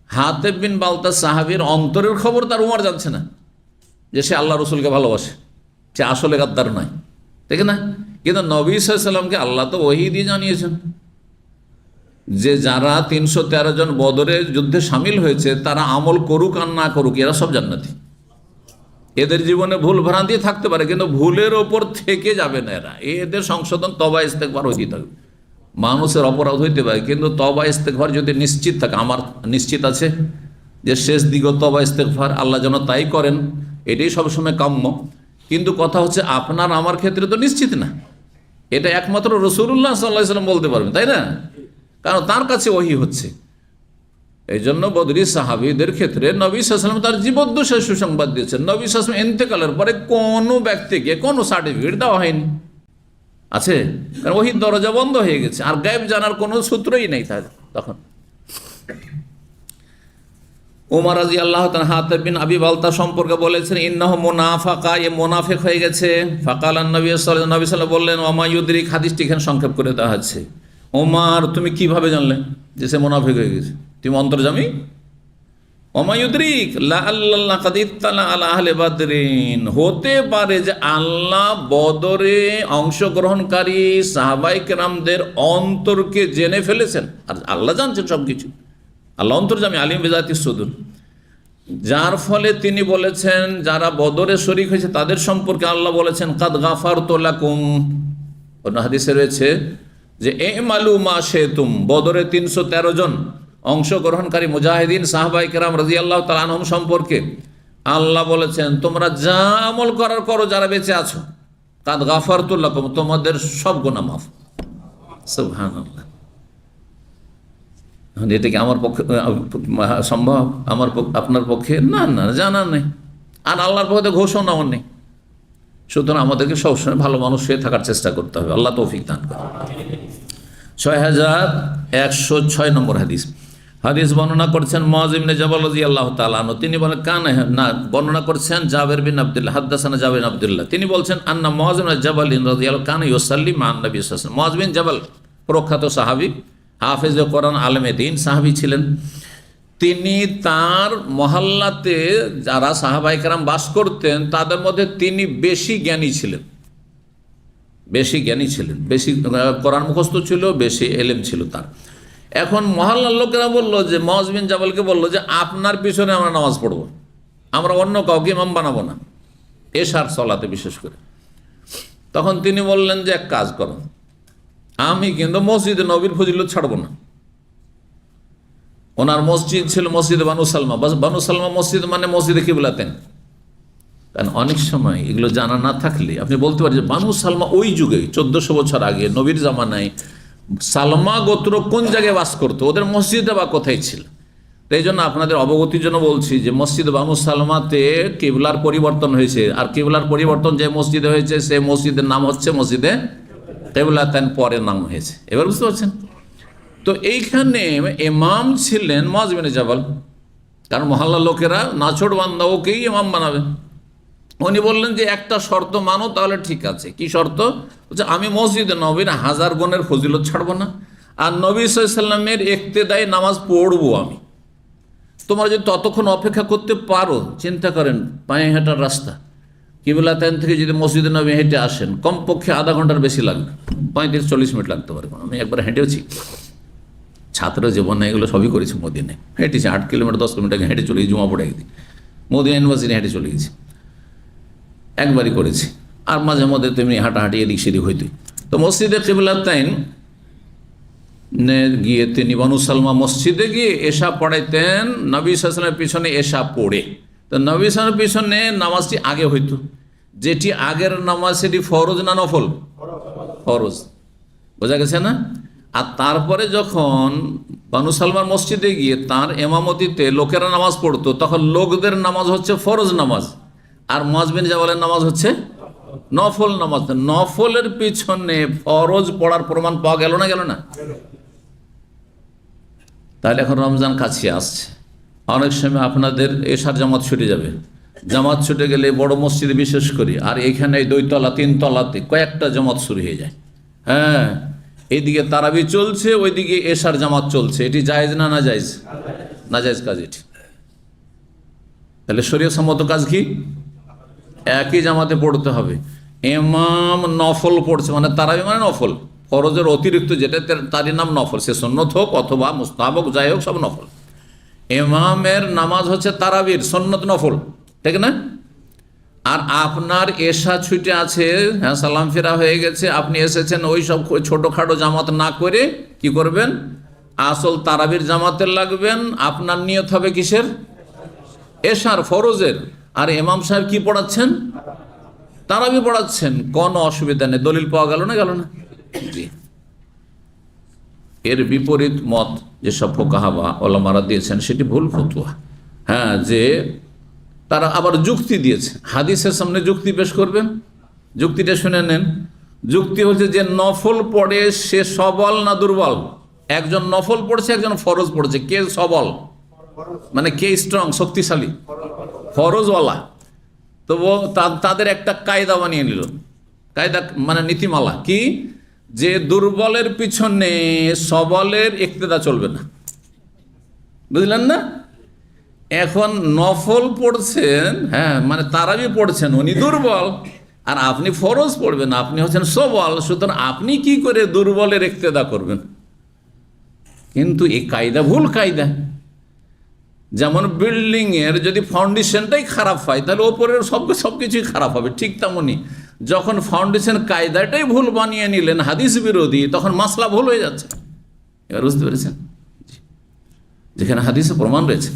হাতেব বিন বালতা সাহাবীর অন্তরের খবর তার ওমর জানছে না, যে সে আল্লাহ রসুলকে ভালোবাসে, সে আসলে গাদ্দার নয়, ঠিক না? কিন্তু নবী সাল্লাল্লাহু আলাইহি ওয়াসাল্লামকে আল্লাহ তো ওহী দিয়ে জানিয়েছেন যে যারা 313 জন বদরের যুদ্ধে সামিল হয়েছে তারা আমল করুক আর না করুক, এরা সব জান্নাতি। এদের জীবনে ভুল ভ্রান্তি থাকতে পারে, কিন্তু ভুলের ওপর থেকে যাবে না এরা, এদের সংশোধন তওবা ইস্তেগফার হইতে থাকবে। মানুষের অপরাধ হইতে পারে, কিন্তু তওবা ইস্তেগফার যদি নিশ্চিত থাকে, আমার নিশ্চিত আছে যে শেষ দিকে তওবা ইস্তেগফার আল্লাহ যেন তাই করেন, এটাই সবসময় কাম্য। কিন্তু কথা হচ্ছে আপনার আমার ক্ষেত্রে তো নিশ্চিত না, এটা একমাত্র রাসূলুল্লাহ সাল্লাল্লাহু আলাইহি ওয়াসাল্লাম বলতে পারবেন, তাই না? কারণ তার কাছে ওহী হচ্ছে। এই জন্য বদরি সাহাবীদের ক্ষেত্রে নবী সাল্লাল্লাহু আলাইহি ওয়াসাল্লাম তার জীবদ্দশায় সুসংবাদ দিয়েছেন। নবী সাল্লাল্লাহু আলাইহি ওয়াসাল্লাম ইন্তেকালের পরে কোনো ব্যক্তিকে কোনো সার্টিফিকেট দেওয়া হয়নি, আছে? কারণ ওহীর দরজা বন্ধ হয়ে গেছে, আর গায়েব জানার কোনো সূত্রই নেই তখন। ওমর রাদিয়াল্লাহু তাআলা হাতেব বিন আবি বালতা সম্পর্কে বলেছেন ইন্নাহু মুনাফাকা, এ মুনাফিক হয়ে গেছে। ফাকালান নবী সাল্লাল্লাহু আলাইহি ওয়াসাল্লাম বললেন ওমা ইউদরিক, হাদিসটি এখানে সংক্ষেপ করে দেওয়া আছে। ওমর, তুমি কিভাবে জানলে যে সে মুনাফিক হয়ে গেছে? তুমি অন্তর্যামী? ওমায়ুদ্রিক লাআল্লাহ কাদ ইত্তালা আলা আহলে বাদরিন, হতে পারে যে আল্লাহ বদরে অংশগ্রহণকারী সাহাবায়ে কেরামদের অন্তরকে জেনে ফেলেছেন। আর আল্লাহ জানছেন সবকিছু, আল্লাহ অন্তর্যামী, আলিম বিজাতিস সুদূর। যার ফলে তিনি বলেছেন যারা বদরে শরীক হয়েছে তাদের সম্পর্কে আল্লাহ বলেছেন কাদ গাফারতু লাকুম। অন্য হাদিসে রয়েছে যে ইমালু মা শিতুম, বদরে 313 জন অংশগ্রহণকারী মুজাহিদিন সাহাবায়ে কেরাম রাদিয়াল্লাহু তাআলা আনহুম সম্পর্কে আল্লাহ বলেছেন তোমরা যা আমল করার করো যারা বেঁচে আছো, কাদ গাফারতু লাকুম, তোমাদের সব গুনাহ মাফ। সুবহানাল্লাহ। এটা কি আমার পক্ষে সম্ভব? আপনার পক্ষে না, না, জানা নেই, আর আল্লাহর পক্ষে ঘোষণাও নেই। সুতরাং আমাদেরকে সবসময় ভালো মানুষ হয়ে থাকার চেষ্টা করতে হবে। আল্লাহ তৌফিক দান করে। 6106 নম্বর হাদিস। হাদিস বর্ণনা করছেন মুআয ইবনে জাবাল রাদিয়াল্লাহু তাআলা আনহু। তিনি বলেন বর্ণনা করছেন জাবের বিন আব্দুল্লাহ, হাদাসানা জাবের বিন আব্দুল্লাহ। তিনি বলছেন আন্না মুআয ইবনে জাবাল রাদিয়াল্লাহু কানা ইউসাল্লি মা নবী সাল্লাল্লাহু আলাইহি ওয়াসাল্লাম। মুআয বিন জাবাল প্রখ্যাত সাহাবী, হাফেজে কোরআন, আলেমে দ্বীন সাহাবী ছিলেন। তিনি তার মহল্লাতে যারা সাহাবায়ে কেরাম বাস করতেন তাদের মধ্যে তিনি বেশি জ্ঞানী ছিলেন, বেশি কোরআন মুখস্থ ছিল, বেশি এলেম ছিল তার। এখন মহল্লার লোকেরা বললো যে মুআয বিন জাবালকে বললো যে আপনার পিছনে আমরা নামাজ পড়বো, আমরা অন্য কাউকে ইমাম বানাবো না, এশার সলাতে বিশেষ করে। তখন তিনি বললেন যে এক কাজ করো, আমি কিন্তু মসজিদে নবীর ফজিলত ছাড়বো না। ওনার মসজিদ ছিল মসজিদে বানু সালমা। বানু সালমা মসজিদ মানে মসজিদে কিবলাতেন। কারণ অনেক সময় এগুলো জানা না থাকলে আপনি বলতে পারেন যে বানু সালমা ওই যুগে 1400 বছর আগে নবীর জামানায় সালমা গোত্র কোন জায়গায় বাস করতো, ওদের মসজিদটা বা কোথায় ছিল। তো এই জন্য আপনাদের অবগতির জন্য বলছি যে মসজিদ বানু সালমাতে কিবলার পরিবর্তন হয়েছে, আর কিবলার পরিবর্তন যে মসজিদে হয়েছে সে মসজিদের নাম হচ্ছে মসজিদে কিবলাতেন, পরে নাম হয়েছে। এবার বুঝতে পারছেন? তো এইখানে ইমাম ছিলেন মুআয বিন জাবাল, কারণ মহল্লার লোকেরা নাছোড় বান্দা ওকেই ইমাম বানাবে। উনি বললেন যে একটা শর্ত মানো, তাহলে ঠিক আছে। কি শর্ত? বলছে আমি মসজিদে নবীর 1000 গুণের ফজিলত ছাড়বো না, আর নবী সাল্লাল্লাহু আলাইহি ওয়াসাল্লামের ইক্তেদায় নামাজ পড়বো আমি। তোমরা যদি ততক্ষণ অপেক্ষা করতে পারো, চিন্তা করেন পায়ে হাঁটার রাস্তা, কিবলাতেন থেকে যদি মসজিদে নবী হেঁটে আসেন কমপক্ষে আধা ঘন্টার বেশি লাগবে, 35-40 মিনিট লাগতে পারে। আমি একবার হেঁটেওছি, ছাত্র জীবনে এগুলো সবই করেছি। মদিনায় হেঁটেছি 8 কিলোমিটার 10 কিলোমিটার হেঁটে চলে গেছি, জুমা পড়ে একদিন মদিনা ইউনিভার্সিটি হেঁটে চলে গেছি, একবারই করেছি। আর মাঝে মধ্যে তেমনি হাঁটাহাঁটি এদিক সেদিক হইতে। তো মসজিদে কিবলাতাইন গিয়ে তিনি বানু সালমা মসজিদে গিয়ে এশা পড়াইতেন নবী সাল্লাল্লাহু আলাইহি ওয়াসাল্লামের পিছনে এশা পড়ে। তো নবী সাল্লাল্লাহু আলাইহি ওয়াসাল্লামের পিছনে নামাজটি আগে হইতো, যেটি আগের নামাজ সেটি ফরজ না নফল? ফরজ। বোঝা গেছে না? আর তারপরে যখন বানু সালমার মসজিদে গিয়ে তার এমামতিতে লোকেরা নামাজ পড়তো, তখন লোকদের নামাজ হচ্ছে ফরজ নামাজ, আর মুআয বিন জাবালের নামাজ হচ্ছে নফল নামাজ। নফলের পিছনে ফরজ পড়ার প্রমাণ পাওয়া গেল না? তাহলে এখন রমজান কাছে আসছে, অনেক সময় আপনাদের এশার জামাত ছুটে যাবে। জামাত ছুটে গেলে বড় মসজিদে বিশেষ করে, আর এখানে 2তলা 3তলাতে কয়েকটা জামাত শুরু হয়ে যায়। হ্যাঁ, এইদিকে তারাবি চলছে, ওইদিকে এশার জামাত চলছে। এটি জায়েজ না জায়েজ? না জায়েজ কাজ এটি। তাহলে শরীয়ত সম্মত কাজ কি? একই জামাতে পড়তে হবে। ইমাম নফল পড়ছে মানে তারাবি মানে নফল, ফরজের অতিরিক্ত যেটা তারই নাম নফল, সে সুন্নত হোক অথবা মুস্তাহাব হোক, যাই হোক সব নফল। ইমামের নামাজ হচ্ছে তারাবির সুন্নত নফল, ঠিক না? আর আপনার এশা ছুটে আছে, হ্যাঁ সালাম ফেরা হয়ে গেছে, আপনি এসেছেন, ওই সব ছোটোখাটো জামাত না করে কি করবেন? আসল তারাবির জামাতে লাগবেন। আপনার নিয়ত হবে কিসের? এশার, ফরজের। আর ইমাম সাহেব কি পড়াচ্ছেন? তারাবি পড়াচ্ছেন। কোনো অসুবিধা নেই। দলিল পাওয়া গেল না? জি। এর বিপরীত মত যেসব ফুকাহা বা ওলামারা দিয়েছেন সেটি ভুল ফতোয়া। হ্যাঁ, যে তারা আবার যুক্তি দিয়েছে, হাদিসের সামনে যুক্তি পেশ করবেন। যুক্তিটা শুনে নেন। যুক্তি হচ্ছে যে নফল পড়ে সে সবল না দুর্বল? একজন নফল পড়ছে, একজন ফরজ পড়ছে, কে সবল? মানে কে স্ট্রং, শক্তিশালী? ফরজওয়ালা। তো তাদের একটা কায়দা বানিয়ে নিল, কায়দা মানে নীতিমালা কি, যে দুর্বলের পিছনে সবলের ইক্তেদা চলবে না। বুঝলেন না? এখন নফল পড়ছেন, হ্যাঁ মানে তারাবি পড়ছেন, উনি দুর্বল, আর আপনি ফরজ পড়বেন, আপনি হচ্ছেন সবল, সুতরাং আপনি কি করে দুর্বলের ইক্তেদা করবেন? কিন্তু এই কায়দা ভুল কায়দা। যেমন বিল্ডিং এর যদি ফাউন্ডেশনটাই খারাপ হয় তাহলে ওপরের সবকিছুই খারাপ হবে, ঠিক তেমনই যখন ফাউন্ডেশন কায়দাটাই ভুল বানিয়ে নিলেন হাদিস বিরোধী, তখন মাসলা ভুল হয়ে যাচ্ছে। এবার বুঝতে পেরেছেন? যেখানে হাদিসে প্রমাণ রয়েছে।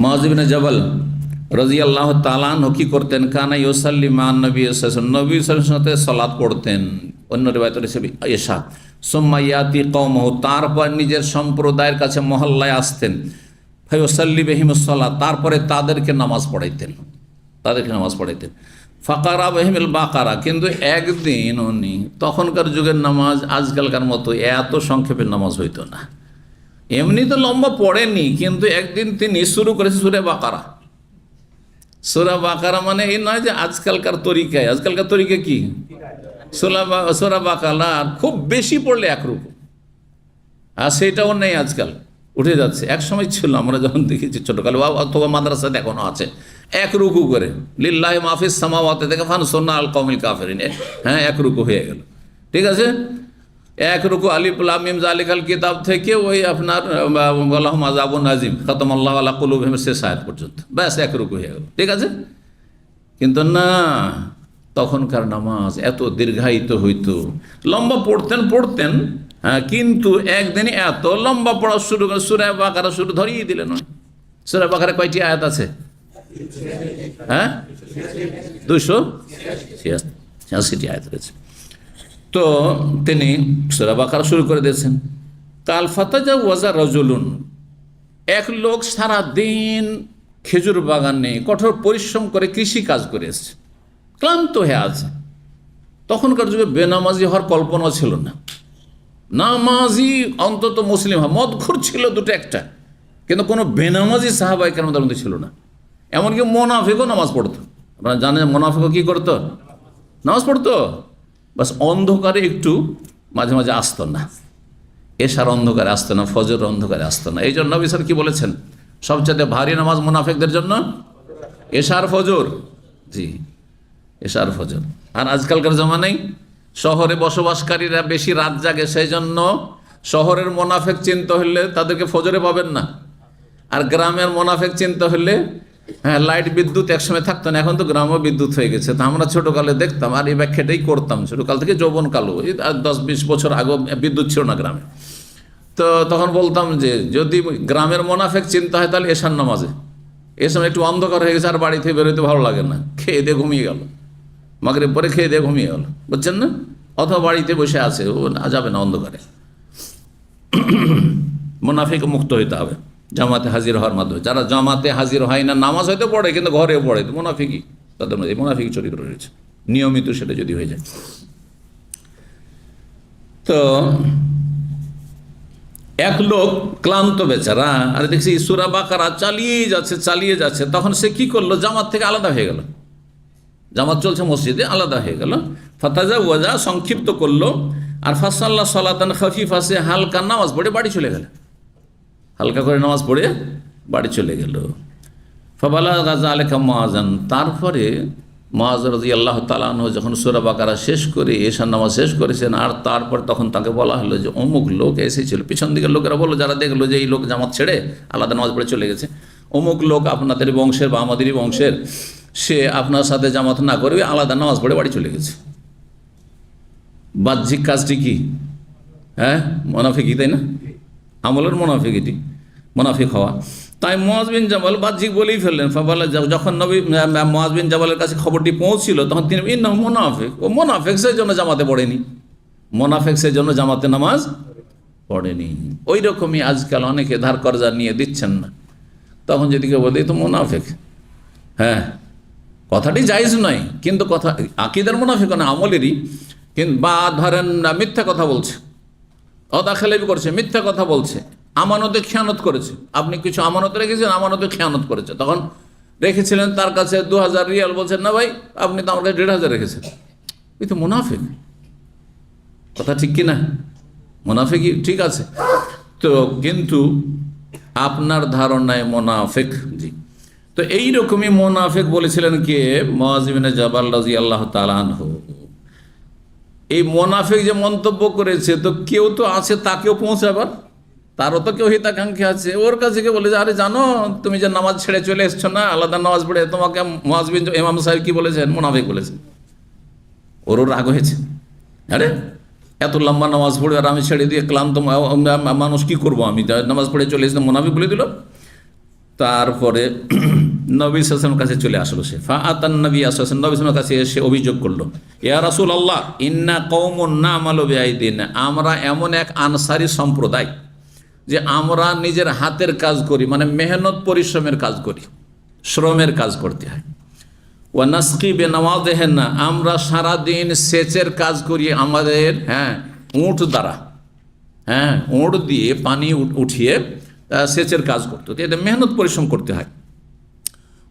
মুআয ইবনে জাবাল রাদিয়াল্লাহু তাআলা আনহু কি করতেন? কানা ইউসাল্লি মান নবী সাল্লাল্লাহু আলাইহি ওয়াসাল্লামের সাথে সালাত পড়তেন, অন্য রিওয়ায়াতে রয়েছে ইশা। সুম্মা ইয়াতি কওমহু, তারপর নিজের সম্প্রদায়ের কাছে মহল্লায় আসতেন, ফায়ুসাল্লি বিহিমুস সালাত, তারপরে তাদেরকে নামাজ পড়াইতেন, ফাকারা বিহিমিল বাকারা। কিন্তু একদিন উনি, তখনকার যুগের নামাজ আজকালকার মতো এত সংক্ষেপের নামাজ হইতো না, এমনি তো লম্বা পড়েনি, কিন্তু একদিন তিনি শুরু করেছে সূরা বাকারা। সূরা বাকারা মানে এই নয় যে আজকালকার তরিকায়, আজকালকার তরিকা কি সূরা বাকারা খুব বেশি পড়লে এক রুকু, আর সেটাও নেই, আজকাল উঠে যাচ্ছে। এক সময় ছিল, আমরা যখন দেখেছি ছোটকালে অথবা মাদ্রাসাতে এখনো আছে, এক রুকু করে লিল্লাহি মাফিস সামাওয়াতি থেকে ফানসুরনা আল কওমিল কাফিরিন, হ্যাঁ এক রুকু হয়ে গেল, ঠিক আছে। এক রুকু আলিফ লাম মিম যালিকাল কিতাব থেকে ওই আপনার ওয়ালাহুম আযাবুন আযীম খাতামাল্লাহু আলা কুলুবিহিম শেষ আয়াত পর্যন্ত, ব্যাস এক রুকু হয়ে গেল, ঠিক আছে। কিন্তু না, তখনকার নামাজ এত দীর্ঘায়িত হইতো, লম্বা পড়তেন, হ্যাঁ, কিন্তু একদিন এত লম্বা পড়া শুরু করে সূরা বাকারা শুরু ধরিয়ে দিলেন। সূরা বাকারা কয়টি আয়াত আছে? হ্যাঁ, 286টি আয়াত রয়েছে। তো তিনি সূরা বাকারা শুরু করে দিয়েছেন। কাল ফাতাজাওয়াজা রাজুলুন, এক লোক সারা দিন খেজুর বাগানে কঠোর পরিশ্রম করে কৃষি কাজ করে এসেছে, ক্লান্ত হয়ে আছে। তখনকার যুগে বেনামাজি হওয়ার কল্পনা ছিল না, নামাজি অন্তত মুসলিম মদখোর ছিল দুটো একটা, কিন্তু কোনো বেনামাজি সাহাবায়ে কেরামদের মধ্যে ছিল না। এমনকি মোনাফিকও নামাজ পড়তো। আপনারা জানেন মোনাফিকও কি করতো? নামাজ পড়তো, বাস অন্ধকারে একটু মাঝে মাঝে আসতো না, এশার অন্ধকারে আসতো না, ফজর অন্ধকারে আসতো না। এই জন্য নবী সাল্লাল্লাহু আলাইহি ওয়াসাল্লাম কি বলেছেন? সবচেয়ে ভারী নামাজ মুনাফিকদের জন্য এশার ফজর। জি, এশার ফজর। আর আজকালকার জামানায় শহরে বসবাসকারীরা বেশি রাত জাগে, সেই জন্য শহরের মোনাফেক চিনতে হলে তাদেরকে ফজরে পাবেন না, আর গ্রামের মোনাফেক চিনতে হলে, হ্যাঁ, লাইট বিদ্যুৎ একসময় থাকতো না, এখন তো গ্রামও বিদ্যুৎ হয়ে গেছে। তো আমরা ছোটোকালে দেখতাম, আর এই ব্যাখ্যাটাই করতাম ছোটোকাল থেকে যৌবনকালও, 10-20 বছর আগে বিদ্যুৎ ছিল না গ্রামে। তো তখন বলতাম যে যদি গ্রামের মোনাফেক চিন্তা হয় তাহলে এশার নামাজে, এ সময় একটু অন্ধকার হয়ে গেছে আর বাড়ি থেকে বেরোতে ভালো লাগে না, খেয়ে দিয়ে ঘুমিয়ে গেল, মাগরিব পরে খেয়ে দিয়ে ঘুমিয়ে গেল, বুঝছেন না, অথবা বাড়িতে বসে আছে, ও যাবে না অন্ধকারে। মুনাফিক মুক্ত হইতে হবে জামাতে হাজির হওয়ার মাধ্যমে। যারা জামাতে হাজির হয় না, নামাজ হয়তো পড়ে কিন্তু ঘরে পড়ে, তো মুনাফিকই, তাদের মধ্যে মুনাফিক চরিত্র রয়েছে, নিয়মিত সেটা যদি হয়ে যায়। তো এক লোক ক্লান্ত বেচারা, আর দেখছি সূরা বাকারা চালিয়ে যাচ্ছে, তখন সে কি করলো? জামাত থেকে আলাদা হয়ে গেল, জামাত চলছে মসজিদে, আলাদা হয়ে গেল। ফাতাজাওয়াজা, সংক্ষিপ্ত করলো, আর ফাসাল্লা সালাতান খাফিফা, সে হালকা নামাজ পড়ে বাড়ি চলে গেল, হালকা করে নামাজ পড়ে বাড়ি চলে গেল। ফাবালাগা যালিকা মুআযান, তারপরে মুআয রাদিয়াল্লাহু তাআলা আনহু যখন সূরা বাকারা শেষ করে এশার নামাজ শেষ করেছেন, আর তারপর তখন তাকে বলা হলো যে অমুক লোক এসেছিল। পিছন দিকের লোকেরা বললো, যারা দেখলো যে এই লোক জামাত ছেড়ে আলাদা নামাজ পড়ে চলে গেছে, অমুক লোক আপনাদের বংশের বা আমাদেরই বংশের, সে আপনার সাথে জামাত না করে আলাদা নামাজ পড়ে বাড়ি চলে গেছে। বাহ্যিক কাজটি কি? হ্যাঁ, মুনাফিকি, তাই না? আমলের মুনাফিকিটি, মুনাফিক হওয়া। তাই মুআয বিন জাবাল বাহ্যিক বলেই ফেললেন। ফাবালা, যখন নবী মুআয বিন জাবালের কাছে খবরটি পৌঁছিল, তখন তিনি ইন্নাহু মুনাফিক, ও মুনাফিক, সেই জন্য জামাতে পড়েনি, মুনাফিক সেই জন্য জামাতে নামাজ পড়েনি। ওই রকমই আজকাল অনেকে ধার কর্জা নিয়ে দিচ্ছেন না, তখন যদি কেউ বলে তো মুনাফিক, হ্যাঁ, কথাটি জায়েজ নয়, কিন্তু কথা আকীদার মুনাফিক না, আমলেরই। কিন্তু বা ধরেন মিথ্যা কথা বলছে, অদাখেলামি করছে, মিথ্যা কথা বলছে, আমানতে খেয়ানত করেছে, আপনি কিছু আমানত রেখেছেন, আমানতে খেয়ানত করেছে, তখন রেখেছিলেন তার কাছে 2000 রিয়াল, বলছেন না ভাই আপনি তো আমার কাছে 1500 রেখেছেন, এই তো মুনাফিক। কথা ঠিক কি না? মুনাফিকই ঠিক আছে। তো কিন্তু আপনার ধারণায় মোনাফেক। জি, তো এইরকমই মোনাফেক বলেছিলেন কে? মুআয ইবনে জাবাল রাদিয়াল্লাহু তাআলা আনহু। এই মোনাফেক যে মন্তব্য করেছে, তো কেউ তো আছে তাকেও পৌঁছাবার, তারও তো কেউ হিতাকাঙ্ক্ষী আছে। ওর কাছে কে বলে যে আরে জানো তুমি যে নামাজ ছেড়ে চলে এসছো না, আলাদা নামাজ পড়ে, তোমাকে মুআয বিন ইমাম সাহেব কি বলেছেন? মোনাফেক বলেছেন। ওরও রাগ হয়েছে, আরে এত লম্বা নামাজ পড়ে আর আমি ছেড়ে দিয়ে ক্লান্ত মানুষ, কি করব আমি, নামাজ পড়ে চলে এসে মোনাফেক বলে দিল। তারপরে নবী সাল্লাল্লাহু আলাইহি ওয়াসাল্লামের কাছে চলে আসলো সে। ফাআতান নবী সাল্লাল্লাহু আলাইহি ওয়াসাল্লাম, নবী সাল্লাল্লাহু আলাইহি ওয়াসাল্লামের কাছে এসে অভিযোগ করলো, ইয়া রাসূলুল্লাহ ইন্না কওমুন না'মালু বিআইদিনা, আমরা এমন এক আনসারী সম্প্রদায় যে আমরা নিজের হাতের কাজ করি, মানে মেহনত পরিশ্রমের কাজ করি, শ্রমের কাজ করতে হয়। ওয়া নাসকি বিনাওয়াদিহিনা, আমরা সারাদিন সেচের কাজ করি আমাদের উঁট দ্বারা, উঁট দিয়ে পানি উঠিয়ে সেচের কাজ করতে হতো, এটা মেহনত পরিশ্রম করতে হয়।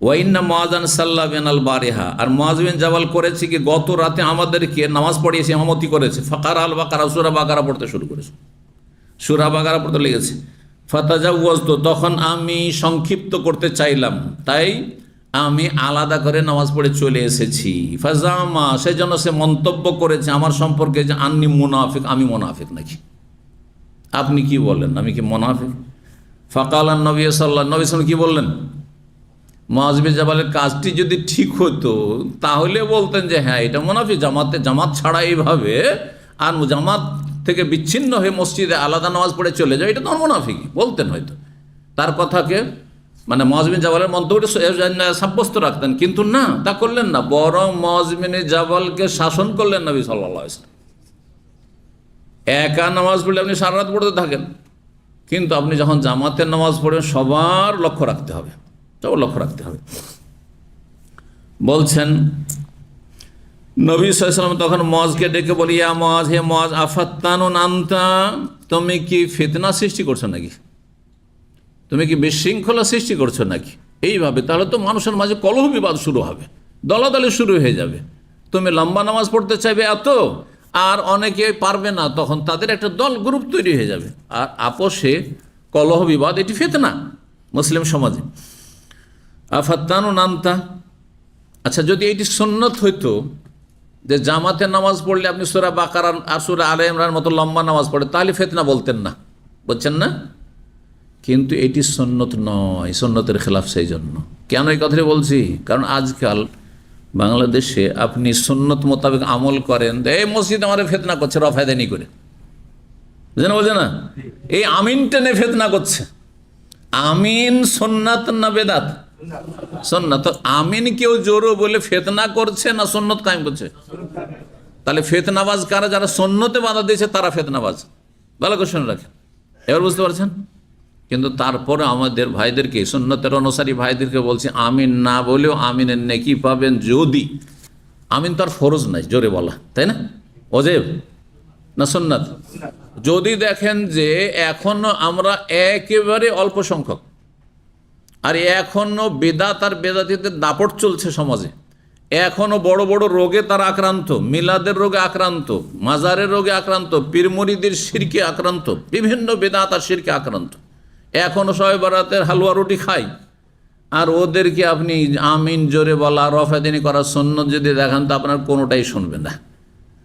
ওয়াইন্না মুআযান সাল্লা বিনাল বারিহা, আর মুআয বিন জাবাল করেছে কি গত রাতে আমাদেরকে নামাজ পড়িয়েছে, ইমামতি করেছে। ফাকারা আল বাকারা, সূরা বাকারা পড়তে শুরু করেছে, সূরা বাকারা পড়তে লেগেছে। ফাতাজাওয়াজতু, তখন আমি সংক্ষিপ্ত করতে চাইলাম, তাই আমি আলাদা করে নামাজ পড়ে চলে এসেছি। ফাজামা, সেই জন্য সে মন্তব্য করেছে আমার সম্পর্কে যে আন্নি মুনাফিক, আমি মুনাফিক নাকি, আপনি কি বলেন আমি কি মুনাফিক? ফাকালান নবী সাল্লাল্লাহু আলাইহি ওয়াসাল্লাম কি বললেন? মুআয বিন জাবালের কাজটি যদি ঠিক হতো তাহলে বলতেন যে হ্যাঁ এটা মুনাফিক, জামাত ছাড়া এইভাবে আর জামাত থেকে বিচ্ছিন্ন হয়ে মসজিদে আলাদা নামাজ পড়ে চলে যায়, এটা তো মুনাফিকই বলতেন হয়তো। তার কথাকে মানে মুআয বিন জাবালের মন্তব্যটা সাব্যস্ত রাখতেন, কিন্তু না, তা করলেন না, বরং মুআয বিন জাবালকে শাসন করলেন নবী সাল্লাল্লাহু আলাইহি ওয়াসাল্লাম। একা নামাজ পড়লে আপনি সারা রাত পড়তে থাকেন, কিন্তু আপনি যখন জামাতের নামাজ পড়েন সবার লক্ষ্য রাখতে হবে, সবার লক্ষ্য রাখতে হবে। বলছেন নবী সাল্লাল্লাহু আলাইহি ওয়াসাল্লাম তখন মুআযকে ডেকে বলি, ইয়া মুআয, হে মুআয, আফাত্তানুন আনতা, তুমি কি ফিতনা সৃষ্টি করছো নাকি, তুমি কি বিশৃঙ্খলা সৃষ্টি করছো নাকি? এইভাবে তাহলে তো মানুষের মাঝে কলহ বিবাদ শুরু হবে, দলাদলি শুরু হয়ে যাবে। তুমি লম্বা নামাজ পড়তে চাইবে এত, আর অনেকে পারবে না, তখন তাদের একটা দল গ্রুপ তৈরি হয়ে যাবে, আর আপোষে কলহ বিবাদ, এটি ফিতনা মুসলিম সমাজে। আফাত্তানুন আনতা, আচ্ছা যদি এটি সুন্নত হইতো যে জামাতে নামাজ পড়লে আপনি সূরা বাকারা আর সূরা আলে ইমরানের মতো লম্বা নামাজ পড়ে, তাহলে ফিতনা বলতেন না, বলছেন না? কিন্তু এটি সুন্নত নয়, সুন্নতের খেলাফ। সেই জন্য কেন এই কথাটি বলছি, কারণ আজকাল বাংলাদেশে আপনি সুন্নত মোতাবেক আমল করেন, এই মসজিদ আমাদের ফিতনা করছে রফায়দানি করে, বুঝে না, বোঝে না, এই আমিন টেনে ফিতনা করছে। আমিন সুন্নাত না বেদাত? সুন্নাত। তো আমিন কেউ জোরো বলে ফিতনা করছে না সুন্নত কায়েম করছে? তাহলে ফিতনাবাজ কারা? যারা সুন্নতে বাধা দিয়েছে তারা ফিতনাবাজ। ভালো করে শুনে রাখেন, এবার বুঝতে পারছেন? কিন্তু তারপরে আমাদের ভাইদেরকে, সুন্নতের অনুসারী ভাইদেরকে বলছি, আমিন না বলেও আমিনের নেকি পাবেন। যদি আমিন তার ফরজ নাই জোরে বলা, তাই না, ওয়াজিব না সুন্নাত? যদি দেখেন যে এখনো আমরা একেবারে অল্প সংখ্যক, আর এখনো বেদাত আর বেদাতীদের দাপট চলছে সমাজে, এখনো বড় বড় রোগে তারা আক্রান্ত, মিলাদের রোগে আক্রান্ত, মাজারের রোগে আক্রান্ত, পীর মুরিদের শিরকে আক্রান্ত, বিভিন্ন বেদাত আর শিরকে আক্রান্ত, এখনো সবাই বারাতের হালুয়া রুটি খায়, আর ওদেরকে আপনি আমিন জোরে বলা, রফাদানি করা সুন্নত যদি দেখান, তো আপনার কোনোটাই শুনবে না,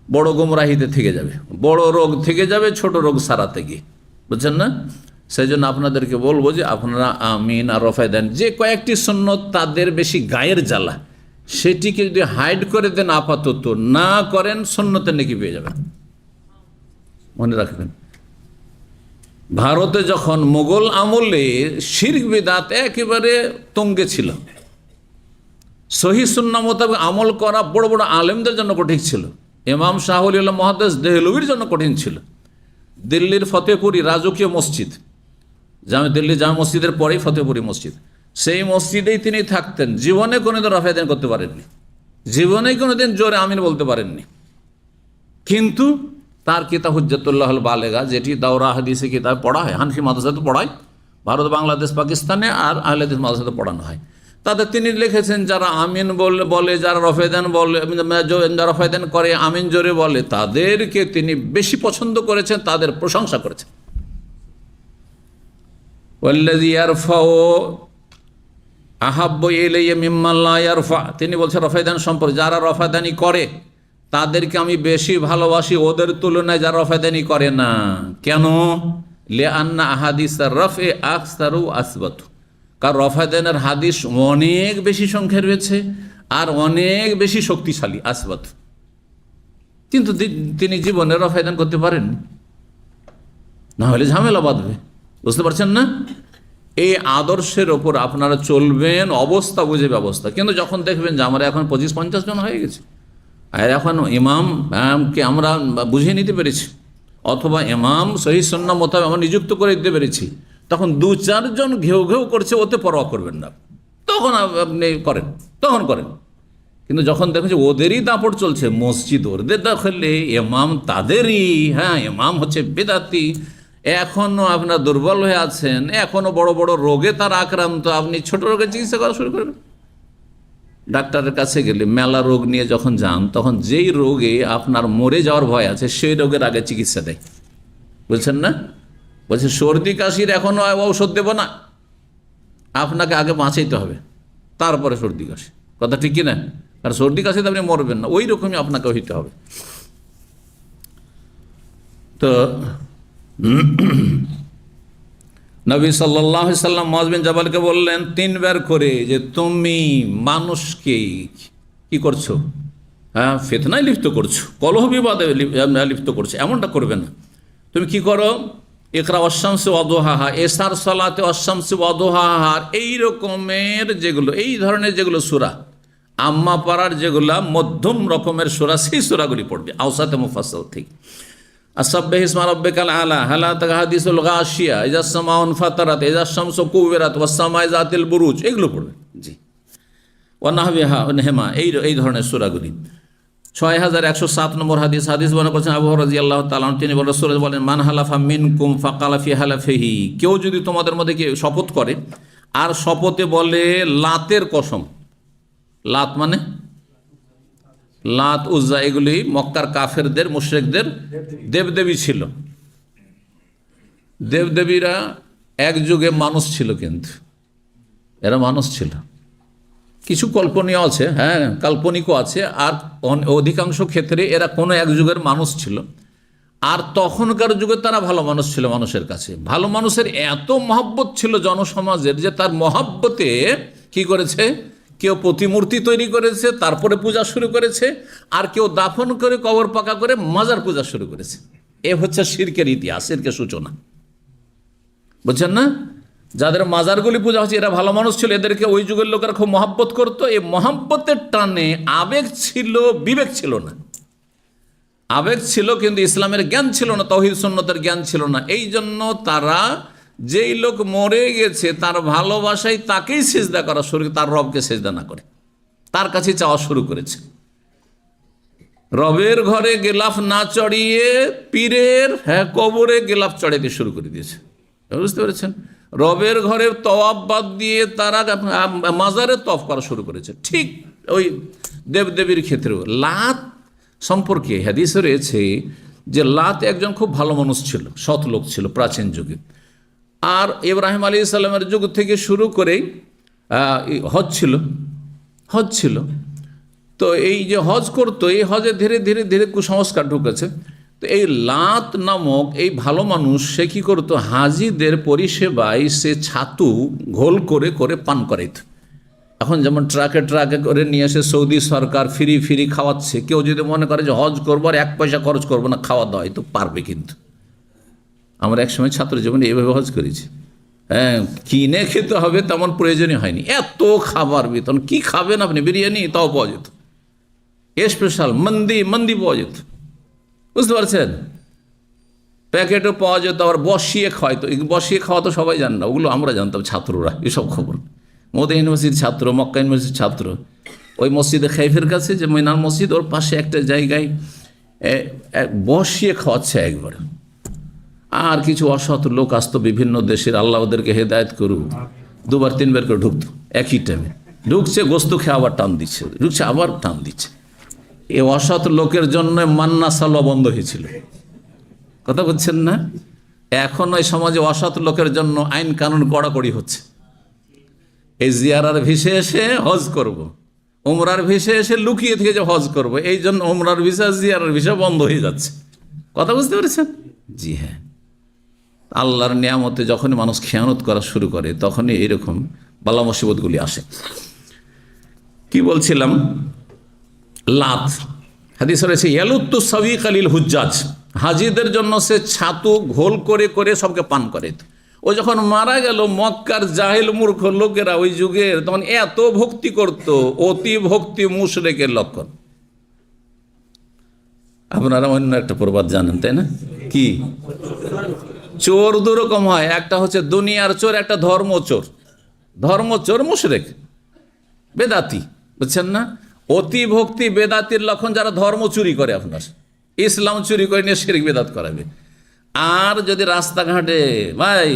বড় গোমরাহিতে থেকে যাবে, বড় রোগ থেকে যাবে ছোট রোগ সারাতে গিয়ে, বুঝছেন না? সেই জন্য আপনাদেরকে বলবো যে আপনারা আমিন আর রফাদান যে কয়েকটি সুন্নত তাদের বেশি গায়ের জ্বালা, সেটিকে যদি হাইড করে দেন, আপাতত না করেন, সুন্নতের নেকি পেয়ে যাবেন। মনে রাখবেন, ভারতে যখন মোগল আমলে শিরক বিদআত একেবারে তুঙ্গে ছিল, সহিহ সুন্নাহ মোতাবেক আমল করা বড় বড় আলেমদের জন্য কঠিন ছিল। ইমাম শাহ ওয়ালিউল্লাহ মুহাদ্দিস দেহলভির জন্য কঠিন ছিল। দিল্লির ফতেহপুরি রাজকীয় মসজিদ, দিল্লি জামে মসজিদের পরেই ফতেহপুরি মসজিদ, সেই মসজিদেই তিনি থাকতেন। জীবনে কোনোদিন রফাদান করতে পারেননি, জীবনে কোনোদিন জোরে আমিন বলতে পারেননি, কিন্তু তার কিতাব হুজ্জাতুল্লাহুল বালেগা, যেটি দাওরা হাদিসে কিতাব পড়া হয়, হানফি মাদ্রাসাতে পড়ায়, ভারত, বাংলাদেশ, পাকিস্তানে আর আহলে হাদিস মাদ্রাসাতে পড়ানো হয়, তাতে তিনি লিখেছেন যারা আমিন বলে, যারা রফাদান বলে, যারা রফাদান করে, আমিন জোরে বলে, তাদেরকে তিনি বেশি পছন্দ করেছেন, তাদের প্রশংসা করেছেন। ওয়াল্লাযী ইয়ারফাউ আহাব্বু ইলাইয়া মিম্মা লা ইয়ারফা, তিনি বলছেন রফাদান সম্পর্কে, যারা রফাদানি করে তাদেরকে আমি বেশি ভালোবাসি ওদের তুলনায় যারা রফাদানি করে না। কেন? লিআন্না আহাদিস রফে আকসারু আসবাতু, কারণ রফাদানের হাদিস অনেক বেশি সংখ্যা রয়েছে আর অনেক বেশি শক্তিশালী আসবাত। কিন্তু তিনি জীবনে রফাদান করতে পারেননি, না হলে ঝামেলা বাঁধবে। বুঝতে পারছেন না? এই আদর্শের ওপর আপনারা চলবেন, অবস্থা বুঝে ব্যবস্থা। কিন্তু যখন দেখবেন যে আমরা এখন 25-50 জন হয়ে গেছি আর এখন ইমামকে আমরা বুঝিয়ে নিতে পেরেছি, অথবা ইমাম সহিহ সুন্নাহ মোতাবেক আমরা নিযুক্ত করে দিতে পেরেছি, তখন 2-4 জন ঘেউ ঘেউ করছে, ওতে পরোয়া করবেন না, তখন আপনি করেন, তখন করেন। কিন্তু যখন দেখেন যে ওদেরই দাপট চলছে, মসজিদ ওদের দখলে, ইমাম তাদেরই, হ্যাঁ ইমাম হচ্ছে বেদাতি, এখনও আপনার দুর্বল হয়ে আছেন, এখনও বড় বড় রোগে তার আক্রান্ত, আপনি ছোট রোগে চিকিৎসা করা শুরু করবেন। ডাক্তারের কাছে গেলে মেলা রোগ নিয়ে যখন যান, তখন যেই রোগে আপনার মরে যাওয়ার ভয় আছে সেই রোগের আগে চিকিৎসা দেয়। বুঝছেন না? বলছে সর্দি কাশির এখনও ঔষধ দেব না, আপনাকে আগে বাঁচাইতে হবে, তারপরে সর্দি কাশি। কথা ঠিক কিনা? আর সর্দি কাশিতে আপনি মরবেন না, ওই রকমই আপনাকে হইতে হবে। তো নবী সাল্লাল্লাহু আলাইহি সাল্লাম মুআয বিন জাবালকে বললেন 3 বার করে যে তুমি মানুষকে কি করছো? হ্যাঁ, ফিতনায় লিপ্ত করছো, কলহ বিবাদে লিপ্ত করছো, এমনটা করবে না। তুমি কি করো? ইকরা ওয়াশ-শামসি ওয়াদুহাহা, এসার সালাতে ওয়াশ-শামসি ওয়াদুহাহা, এই রকমের যেগুলো, এই ধরনের যেগুলো সূরা, আম্মা পাড়ার যেগুলা মধ্যম রকমের সূরা, সেই সূরাগুলি পড়বে আওসাতে মুফাসসাল থেকে। আসাব্বিহ ইসমা রাব্বিকাল আলা, হাল আতাকা হাদিসুল গাশিয়া, ইযাস সামাউন ফাতারাত, ইযাস শামসু কুবিরাত, ওয়াস সামাই যাতিল বুরুজ, এগুলো পড়বে। জি, ওয়া নাহবিহা নেহমা, এই ধরনের সূরাগুলি। 6107 নম্বর হাদিস বর্ণনা করেছেন আবু হুরায়রা রাদিয়াল্লাহু তাআলা আনহু, তিনি বলেন রাসূল বলেন মান হালাফা মিনকুম ফাকালা ফি হালাফিহি, কেউ যদি তোমাদের মধ্যে কি শপথ করে আর শপথে বলে লাতের কসম, লাত মানে লাত উজ্জা, এগুলি মক্কার কাফেরদের মুশরিকদের দেবদেবী ছিল। দেবদেবীরা এক যুগে মানুষ ছিল, কিন্তু এরা মানুষ ছিল, কিছু কল্পনীয় আছে, হ্যাঁ কাল্পনিকও আছে, আর অধিকাংশ ক্ষেত্রে এরা কোনো এক যুগের মানুষ ছিল। আর তখনকার যুগে তারা ভালো মানুষ ছিল, মানুষের কাছে ভালো মানুষের এত মহব্বত ছিল জনসমাজের, যে তার মহব্বতে কি করেছে, কেউ প্রতিমূর্তি তৈরি করেছে, তারপরে পূজা শুরু করেছে, আর কেউ দাফন করে কবর পাকা করে মাজার পূজা শুরু করেছে। এ হচ্ছে শিরকের ইতিহাস, শিরকের সূচনা। বুঝছেন না? যাদের মাজারগুলি পূজা হচ্ছে এরা ভালো মানুষ ছিল, এদেরকে ওই যুগের লোকেরা খুব মহব্বত করতো। এই মহব্বতের টানে আবেগ ছিল, বিবেক ছিল না। আবেগ ছিল কিন্তু ইসলামের জ্ঞান ছিল না, তাওহীদ সুন্নতের জ্ঞান ছিল না। এই জন্য তারা যেই লোক মরে গেছে তার ভালোবাসায় তাকেই সিজদা করা শুরু, তার রবকে সিজদা না করে তার কাছে চাওয়া শুরু করেছে। রবের ঘরে গেলাফ না চড়িয়ে পীরের কবরে গেলাফ চড়াইতে শুরু করে দিয়েছে। বুঝতে পেরেছেন? রবের ঘরে তওয়াব বাদ দিয়ে তারা মাজারে তওয়াফ করা শুরু করেছে। ঠিক ওই দেবদেবীর ক্ষেত্রেও লাত সম্পর্কে হাদিসে রয়েছে যে লাত একজন খুব ভালো মানুষ ছিল, সৎ লোক ছিল প্রাচীন যুগে। আর ইব্রাহিম আলাইহিস সালামের যুগ থেকে শুরু করে হজ ছিল। তো এই যে হজ করতো, এই হজে ধীরে ধীরে ধীরে কুসংস্কার ঢুকেছে। তো এই লাত নামক এই ভালো মানুষ সে কী করতো, হাজিদের পরিষেবায় সে ছাতু ঘোল করে করে পান করাইত। এখন যেমন ট্রাকে ট্রাকে করে নিয়ে এসে সৌদি সরকার ফ্রি ফ্রি খাওয়াচ্ছে, কেউ যদি মনে করে যে হজ করবো আর 1 পয়সা খরচ করবো না, খাওয়া দাওয়াই তো পারবে। কিন্তু আমরা একসময় ছাত্র জীবনে এইভাবে হজ করেছি। হ্যাঁ, কিনে খেতে হবে তেমন প্রয়োজনই হয়নি, এত খাবার বেতন, কি খাবেন আপনি? বিরিয়ানি তাও পাওয়া যেত, স্পেশাল মন্দি পাওয়া যেত। বুঝতে পারছেন? প্যাকেটও পাওয়া যেত, আবার বসিয়ে খাওয়াইতো। বসিয়ে খাওয়া তো সবাই জান না, ওগুলো আমরা জানতাম ছাত্ররা, এসব খবর। মদিনা ইউনিভার্সিটির ছাত্র, মক্কা ইউনিভার্সিটির ছাত্র, ওই মসজিদে খাইফের কাছে যে মিনার মসজিদ, ওর পাশে একটা জায়গায় বসিয়ে খাওয়াচ্ছে একবার। আর কিছু অসৎ লোক আসতো বিভিন্ন দেশের, আল্লাহ ওদেরকে হেদায়েত করুক, 2-3 বার করে ঢুকতো একই টাইমে। ঢুকছে, গোস্ত খেয়ে আবার টান দিচ্ছে, ঢুকছে আবার টান দিচ্ছে। এই অসৎ লোকের জন্য মান্না সালোয়া বন্ধ হয়েছিল। কথা বলছেন না? এখন ওই সমাজে অসৎ লোকের জন্য আইন কানুন কড়াকড়ি হচ্ছে। এই জিয়ারার ভিসে এসে হজ করব, উমরার ভিসে এসে লুকিয়ে থেকে যে হজ করব, এই জন্য উমরার ভিসা জিয়ারার ভিসা বন্ধ হয়ে যাচ্ছে। কথা বুঝতে পেরেছেন? জি হ্যাঁ, আল্লাহর নিয়ামতে যখনই মানুষ খেয়ানত করা শুরু করে তখনই এরকম বালা মুসিবতগুলি আসে। কি বলছিলাম? লাত হাদিস রয়েছে, ইয়ালুত্তু সাবিক আলিল হুজ্জাজ, হাজিদের জন্য সে ছাতু ঘোল করে করে সবকে পান করে। ও যখন মারা গেল, মক্কার জাহিল মূর্খ লোকেরা ওই যুগের তখন এত ভক্তি করত, অতি ভক্তি মুশরিকের লক্ষণ। আপনারা অন্য একটা প্রবাদ জানেন তাই না? কি? চোর দুরকম হয়, একটা হচ্ছে দুনিয়ার চোর, একটা ধর্মচোর। ধর্মচোর মুশরিক, বেদাতি, বুঝছেন না? অতি ভক্তি বেদাতির লক্ষণ যারা ধর্ম চুরি করে, আপনার ইসলাম চুরি করে নিয়ে শিরক বেদাত করাবে। আর যদি রাস্তাঘাটে ভাই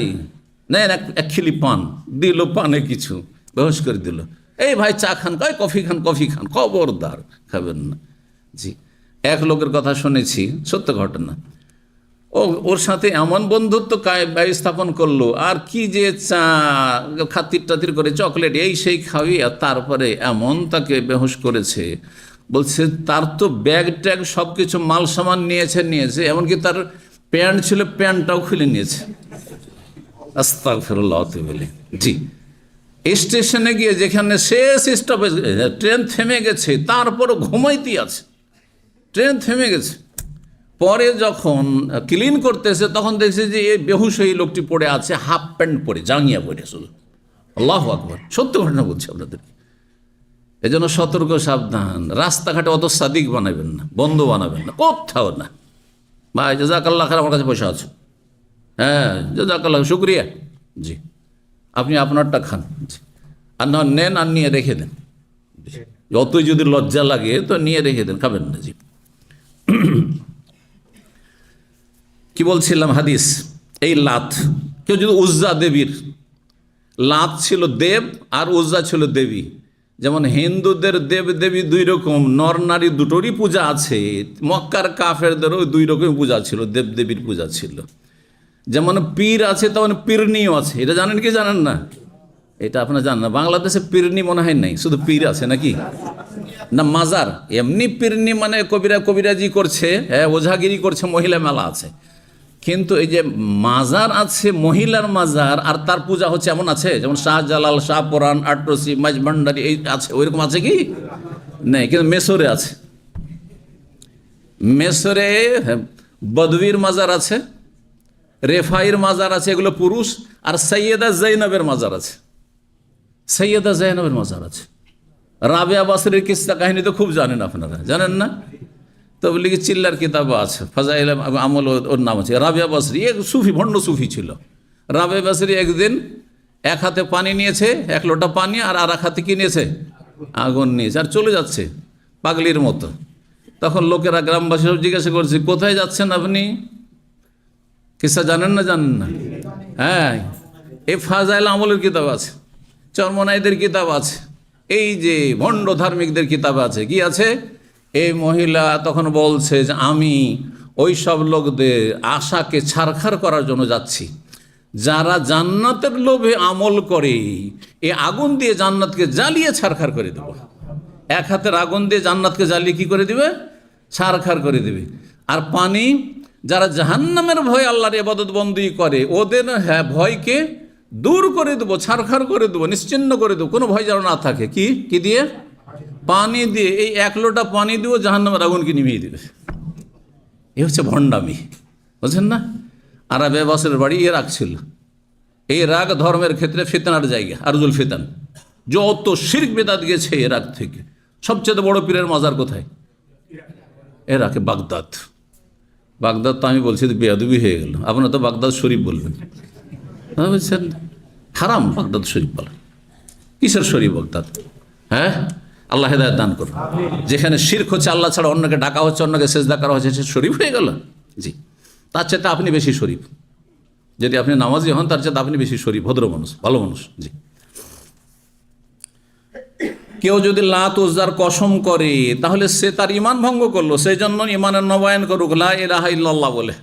নেন এক খিলি পান দিল, পানে কিছু বেহস করে দিল, এই ভাই চা খান, কয় কফি খান, কফি খান, খবরদার খাবেন না। জি, এক লোকের কথা শুনেছি, সত্য ঘটনা। ওর সাথে এমন বন্ধুত্ব স্থাপন করলো, আর কি যে চা খাতির টাতির করে চকলেট এই সেই খাওয়ি, আর তারপরে এমন তাকে বেহুশ করেছে। বলছে তার তো ব্যাগ ট্যাগ সব কিছু মাল সামান নিয়েছে, এমনকি তার প্যান্ট ছিল, প্যান্টটাও খুলে নিয়েছে। আস্তাগফিরুল্লাহ বলে। জি, স্টেশনে গিয়ে যেখানে শেষ স্টপেজ, ট্রেন থেমে গেছে, তারপরও ঘুমাইতেই আছে, ট্রেন থেমে গেছে। পরে যখন ক্লিন করতেছে তখন দেখছে যে এই বেহুশ এই লোকটি পড়ে আছে, হাফ প্যান্ট পরে, জাঙ্গিয়া পরে শুধু। আল্লাহু আকবার, সত্য ঘটনা বলছি আপনাদেরকে। এই জন্য সতর্ক, সাবধান। রাস্তাঘাটে অত সাদিক বানাবেন না, বন্ধু বানাবেন না, কোথাও না। ভাই জাযাকাল্লাহ খায়ের, আমার কাছে পয়সা আছে, হ্যাঁ জাযাকাল্লাহ, শুক্রিয়া। জি, আপনি আপনারটা খান, জি, আর না নেন, আর নিয়ে রেখে দেন। যতই যদি লজ্জা লাগে তো নিয়ে রেখে দেন, খাবেন না। জি, কি বলছিলাম? হাদিস, এই লাত, কেউ যদি উজ্জা দেবীর, লাত ছিল দেব আর উজ্জা ছিল দেবী। যেমন হিন্দুদের দেব দেবী দুই রকম, নর নারী দুটোরই পূজা আছে। মক্কার কাফেরদেরও দুই রকম পূজা ছিল, দেব দেবীর পূজা ছিল। যেমন পীর আছে, তেমন পীরনিও আছে। এটা জানেন কি জানেন না? এটা আপনারা জানেন না। বাংলাদেশে পীরনি মনে হয় নাই, শুধু পীর আছে নাকি? না মাজার, এমনি পীরনি মানে কবিরাজি করছে, হ্যাঁ ওঝাগিরি করছে, মহিলা মেলা আছে। কিন্তু এই যে মাজার আছে, মহিলার মাজার, আর তার পূজা হচ্ছে, এমন আছে? যেমন শাহজালাল, শাহপুরান, আটরসি, মাঝভান্ডারি, এই আছে, ওইরকম আছে কি? নেই। কিন্তু মেসরে আছে, মেসরে বদবির মাজার আছে, রেফাইর মাজার আছে, এগুলো পুরুষ। আর সৈয়দা জৈনবের মাজার আছে, সৈয়দা জৈনবের মাজার আছে। রাবেয়া বাসরির কিস্সা কাহিনী তো খুব জানেন আপনারা, জানেন না? তবলিগি চিল্লার কিতাব আছে, ফাজাইল আমল, ওর নাম আছে রাবেয়া বাসরি। এক সুফি, ভণ্ড সুফি ছিল। রাবেয়া বাসরি একদিন এক হাতে পানি নিয়েছে, এক লোটা পানি, আর এক হাতে কি নিয়েছে? আগুন নিয়েছে, আর চলে যাচ্ছে পাগলির মতো। তখন লোকেরা, গ্রামবাসী সব জিজ্ঞাসা করছে, কোথায় যাচ্ছেন আপনি? কিসা জানেন না? জানেন না? হ্যাঁ, এই ফাজাইল আমলের কিতাব আছে, চরমনাইদের কিতাব আছে, এই যে ভণ্ড ধার্মিকদের কিতাব আছে। কি আছে? এই মহিলা তখন বলছে যে আমি ওই সব লোকদের আশাকে ছারখার করার জন্য যাচ্ছি, যারা জান্নাতের লোভে আমল করে, এই আগুন দিয়ে জান্নাতকে জ্বালিয়ে ছারখার করে দেব। এক হাতের আগুন দিয়ে জান্নাতকে জ্বালিয়ে কি করে দিবে? ছারখার করে দেবে। আর পানি, যারা জাহান্নামের ভয় আল্লাহর ইবাদত বন্দেগী করে, ওদের হ্যাঁ ভয়কে দূর করে দেবো, ছারখার করে দেবো, নিশ্চিহ্ন করে দেবো, কোনো ভয় যেন না থাকে। কি দিয়ে? পানি দিয়ে। এই এক লোটা পানি দিয়েও জাহান্নামের আগুনকে নিভিয়ে দেবে। এ হচ্ছে ভণ্ডামি, বুঝছেন না? আরবে বাসের বাড়ি ইরাক ছিল। এই ইরাক ধর্মের ক্ষেত্রে ফিতনার জায়গা, আরজুল ফিতান। যত শিরক বেদাত গেছে ইরাক থেকে। সবচেয়ে বড় পীরের মাজার কোথায়? ইরাকে, বাগদাদ। বাগদাদ তো আমি বলছি তো বেয়াদবি হয়ে গেল, আপনারা তো বাগদাদ শরীফ বলবেন, বুঝছেন? হারাম বাগদাদ শরীফ বলা। কিসের শরীফ বাগদাদ? হ্যাঁ, আল্লাহ হেদায়েত দান করুন। যেখানে শিরক হচ্ছে, আল্লাহ ছাড়া অন্যকে ডাকা হচ্ছে, অন্যকে সেজদা করা হচ্ছে, সে শরীফ হয়ে গেল? জি, তার চেয়ে আপনি বেশি শরীফ। যদি আপনি নামাজি হন, তার চেয়ে আপনি বেশি শরীফ, ভদ্র মানুষ, ভালো মানুষ। জি, কেউ যদি লাত উজ্জার কসম করে তাহলে সে তার ইমান ভঙ্গ করলো। সেই জন্য ইমানের নবায়ন করুক, লা ইলাহা ইল্লাল্লাহ বলে।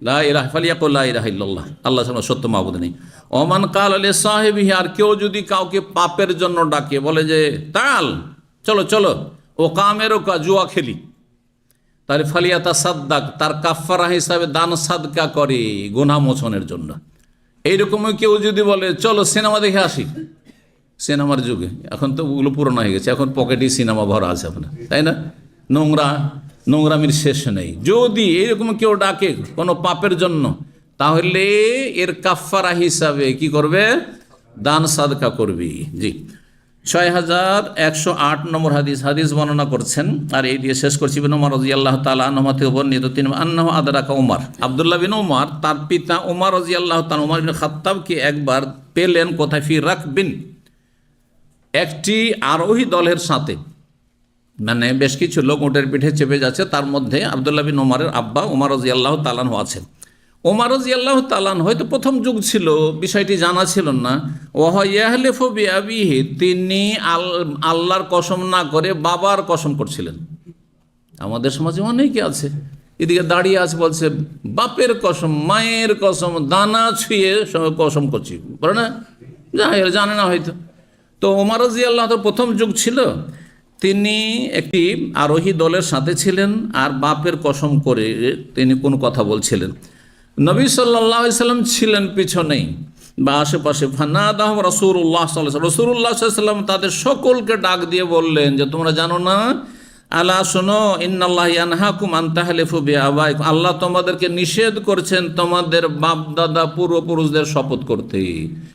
লা ইলাহা ফালিয়াকুল লা ইলাহা ইল্লাল্লাহ, আল্লাহ ছাড়া সত্য মাবুদ নেই। ওমান কাল আলী সাহেবিহি, আর কেউ যদি কাউকে পাপের জন্য ডাকে, বলে যে তাল চলো চলো ও কামের ও জুয়া খেলি, তার ফালিয়াতা সাদ্দাক, তার কাফারা হিসাবে দান সাদকা করে গুনাহ মোচনের জন্য। এইরকমই কেউ যদি বলে চলো সিনেমা দেখে আসি, সিনেমার যুগে এখন তো ওগুলো পুরনো হয়ে গেছে, এখন পকেটেই সিনেমা ভরা আছে আপনার, তাই না? নোংরামির শেষ নেই। যদি এইরকম কেউ ডাকে কোনো পাপের জন্য, তাহলে এর কাফারা হিসাবে কি করবে? দান সাদকা করবি। জি, 6108 নম্বর হাদিস বর্ণনা করছেন, আর এই দিয়ে শেষ করছি। ইবনে ওমর রাদিয়াল্লাহু তাআলা আনহু থেকে বর্ণিত তিনি আন্নাহু আদরাকা ওমর, আব্দুল্লাহ বিন ওমর তার পিতা ওমর রাদিয়াল্লাহু তাআলা, ওমর ইবনে খাত্তাবকে একবার পেলেন কোথায়? ফি রাকবিন, একটি আরোহী দলের সাথে, মানে বেশ কিছু লোক উটের পিঠে চেপে যাচ্ছে, তার মধ্যে আব্দুল্লাহ বিন ওমরের আব্বা ওমর রাদিয়াল্লাহু তাআলা আনহু আছেন। ওমর রাদিয়াল্লাহু তাআলা আনহু হয়তো প্রথম যুগ ছিল, বিষয়টি জানা ছিল না। ওয়া ইয়াহলিফু বিআবিহি, তিনি আল্লাহর কসম না করে বাবার কসম করছিলেন। আমাদের সমাজে অনেকে আছে, এদিকে দাঁড়িয়ে আছে, বলছে বাপের কসম, মায়ের কসম, দানা ছুঁয়ে কসম করছি, বলে না, জানে না হয়তো। তো ওমর রাদিয়াল্লাহু তাআলা প্রথম যুগ ছিল, তিনি একটি আরোহী দলের সাথে ছিলেন, আর বাপের কসম করে তিনি কোন কথা বলছিলেন। নবী সাল্লাল্লাহু আলাইহি সাল্লাম ছিলেন পিছনেই বা আশেপাশে। ফানাদাহুম রাসূলুল্লাহ সাল্লাল্লাহু আলাইহি ওয়াসাল্লাম, রাসূলুল্লাহ সাল্লাল্লাহু আলাইহি ওয়াসাল্লাম তাদের সকলকে ডাক দিয়ে বললেন যে তোমরা জানো না, আলা শোনো, ইন্নাল্লাহ ইয়ানহাকুম আন তাহলিফু বিআবাইকুম, আল্লাহ তোমাদেরকে নিষেধ করছেন তোমাদের বাপ দাদা পূর্বপুরুষদের শপথ করতে।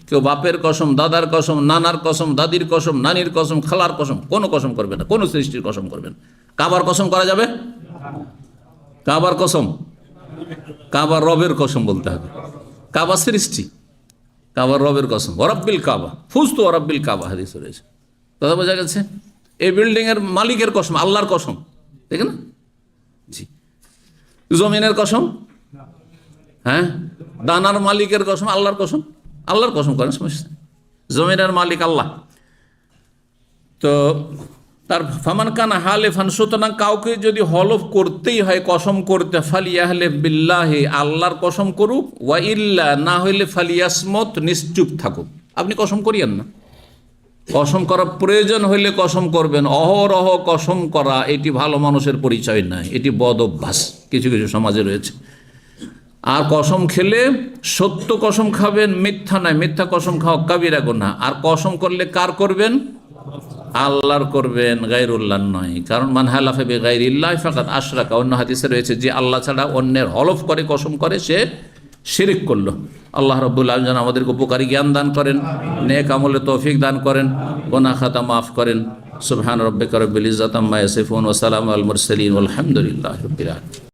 কেউ বাপের কসম, দাদার কসম, নানার কসম, দাদির কসম, নানির কসম, খালার কসম, কোনো কসম করবে না, কোনো সৃষ্টির কসম করবে না। কাবার কসম করা যাবে? কাবার কসম, কাবার রবের কসম বলতে হবে। কাবা সৃষ্টি, কাবার রবের কসম, ওরাব্বিল কাবা, ফুজতু ওরাব্বিল কাবা, হাদিস রয়েছে। কথা বোঝা গেছে? এই বিল্ডিং এর মালিকের কসম, আল্লাহর কসম, ঠিক না? জি। জমিনের কসম, হ্যাঁ, দানার মালিকের কসম, আল্লাহর কসম, আল্লাহর কসম করেন, সমস্যা। জমিনের মালিক আল্লাহ। তো তার ফামান কানা হালেফান, সুতরাং কাউকে যদি হলফ করতেই হয়, কসম করতে, ফালিয়াহলিফ বিল্লাহি, আল্লাহর কসম করুক, ওয়া ইল্লা, না হইলে ফালিয়াসমত, নিশ্চুপ থাকুক। আপনি কসম করিয়েন না, কসম করার প্রয়োজন হইলে কসম করবেন। অহরহ কসম করা এটি ভালো মানুষের পরিচয় নয়, এটি বদ অভ্যাস কিছু কিছু সমাজে রয়েছে। আর কসম খেলে সত্য কসম খাবেন, মিথ্যা নয়, মিথ্যা কসম খাওয়া কাবিরা গুনাহ। আর কসম করলে কার করবেন? আল্লাহর করবেন, গায়রুল্লাহ নয়। কারণ মান হালাফা বিগাইরিল্লাহি ফাকাদ আশরাকা, অন্য হাদিসে রয়েছে যে আল্লাহ ছাড়া অন্যের হলফ করে, কসম করে, সে শিরিক করলো। আল্লাহ রাব্বুল আলামিন যেন আমাদেরকে উপকারী জ্ঞান দান করেন, নেক আমলে তৌফিক দান করেন, গুনাহ খাতা মাফ করেন। সুবহান রাব্বিকা রাব্বিল ইজ্জাতি আম্মা ইয়াসিফুন ওয়া সালামুন আলাল মুরসালিন ওয়াল হামদুলিল্লাহি রাব্বিল আলামিন।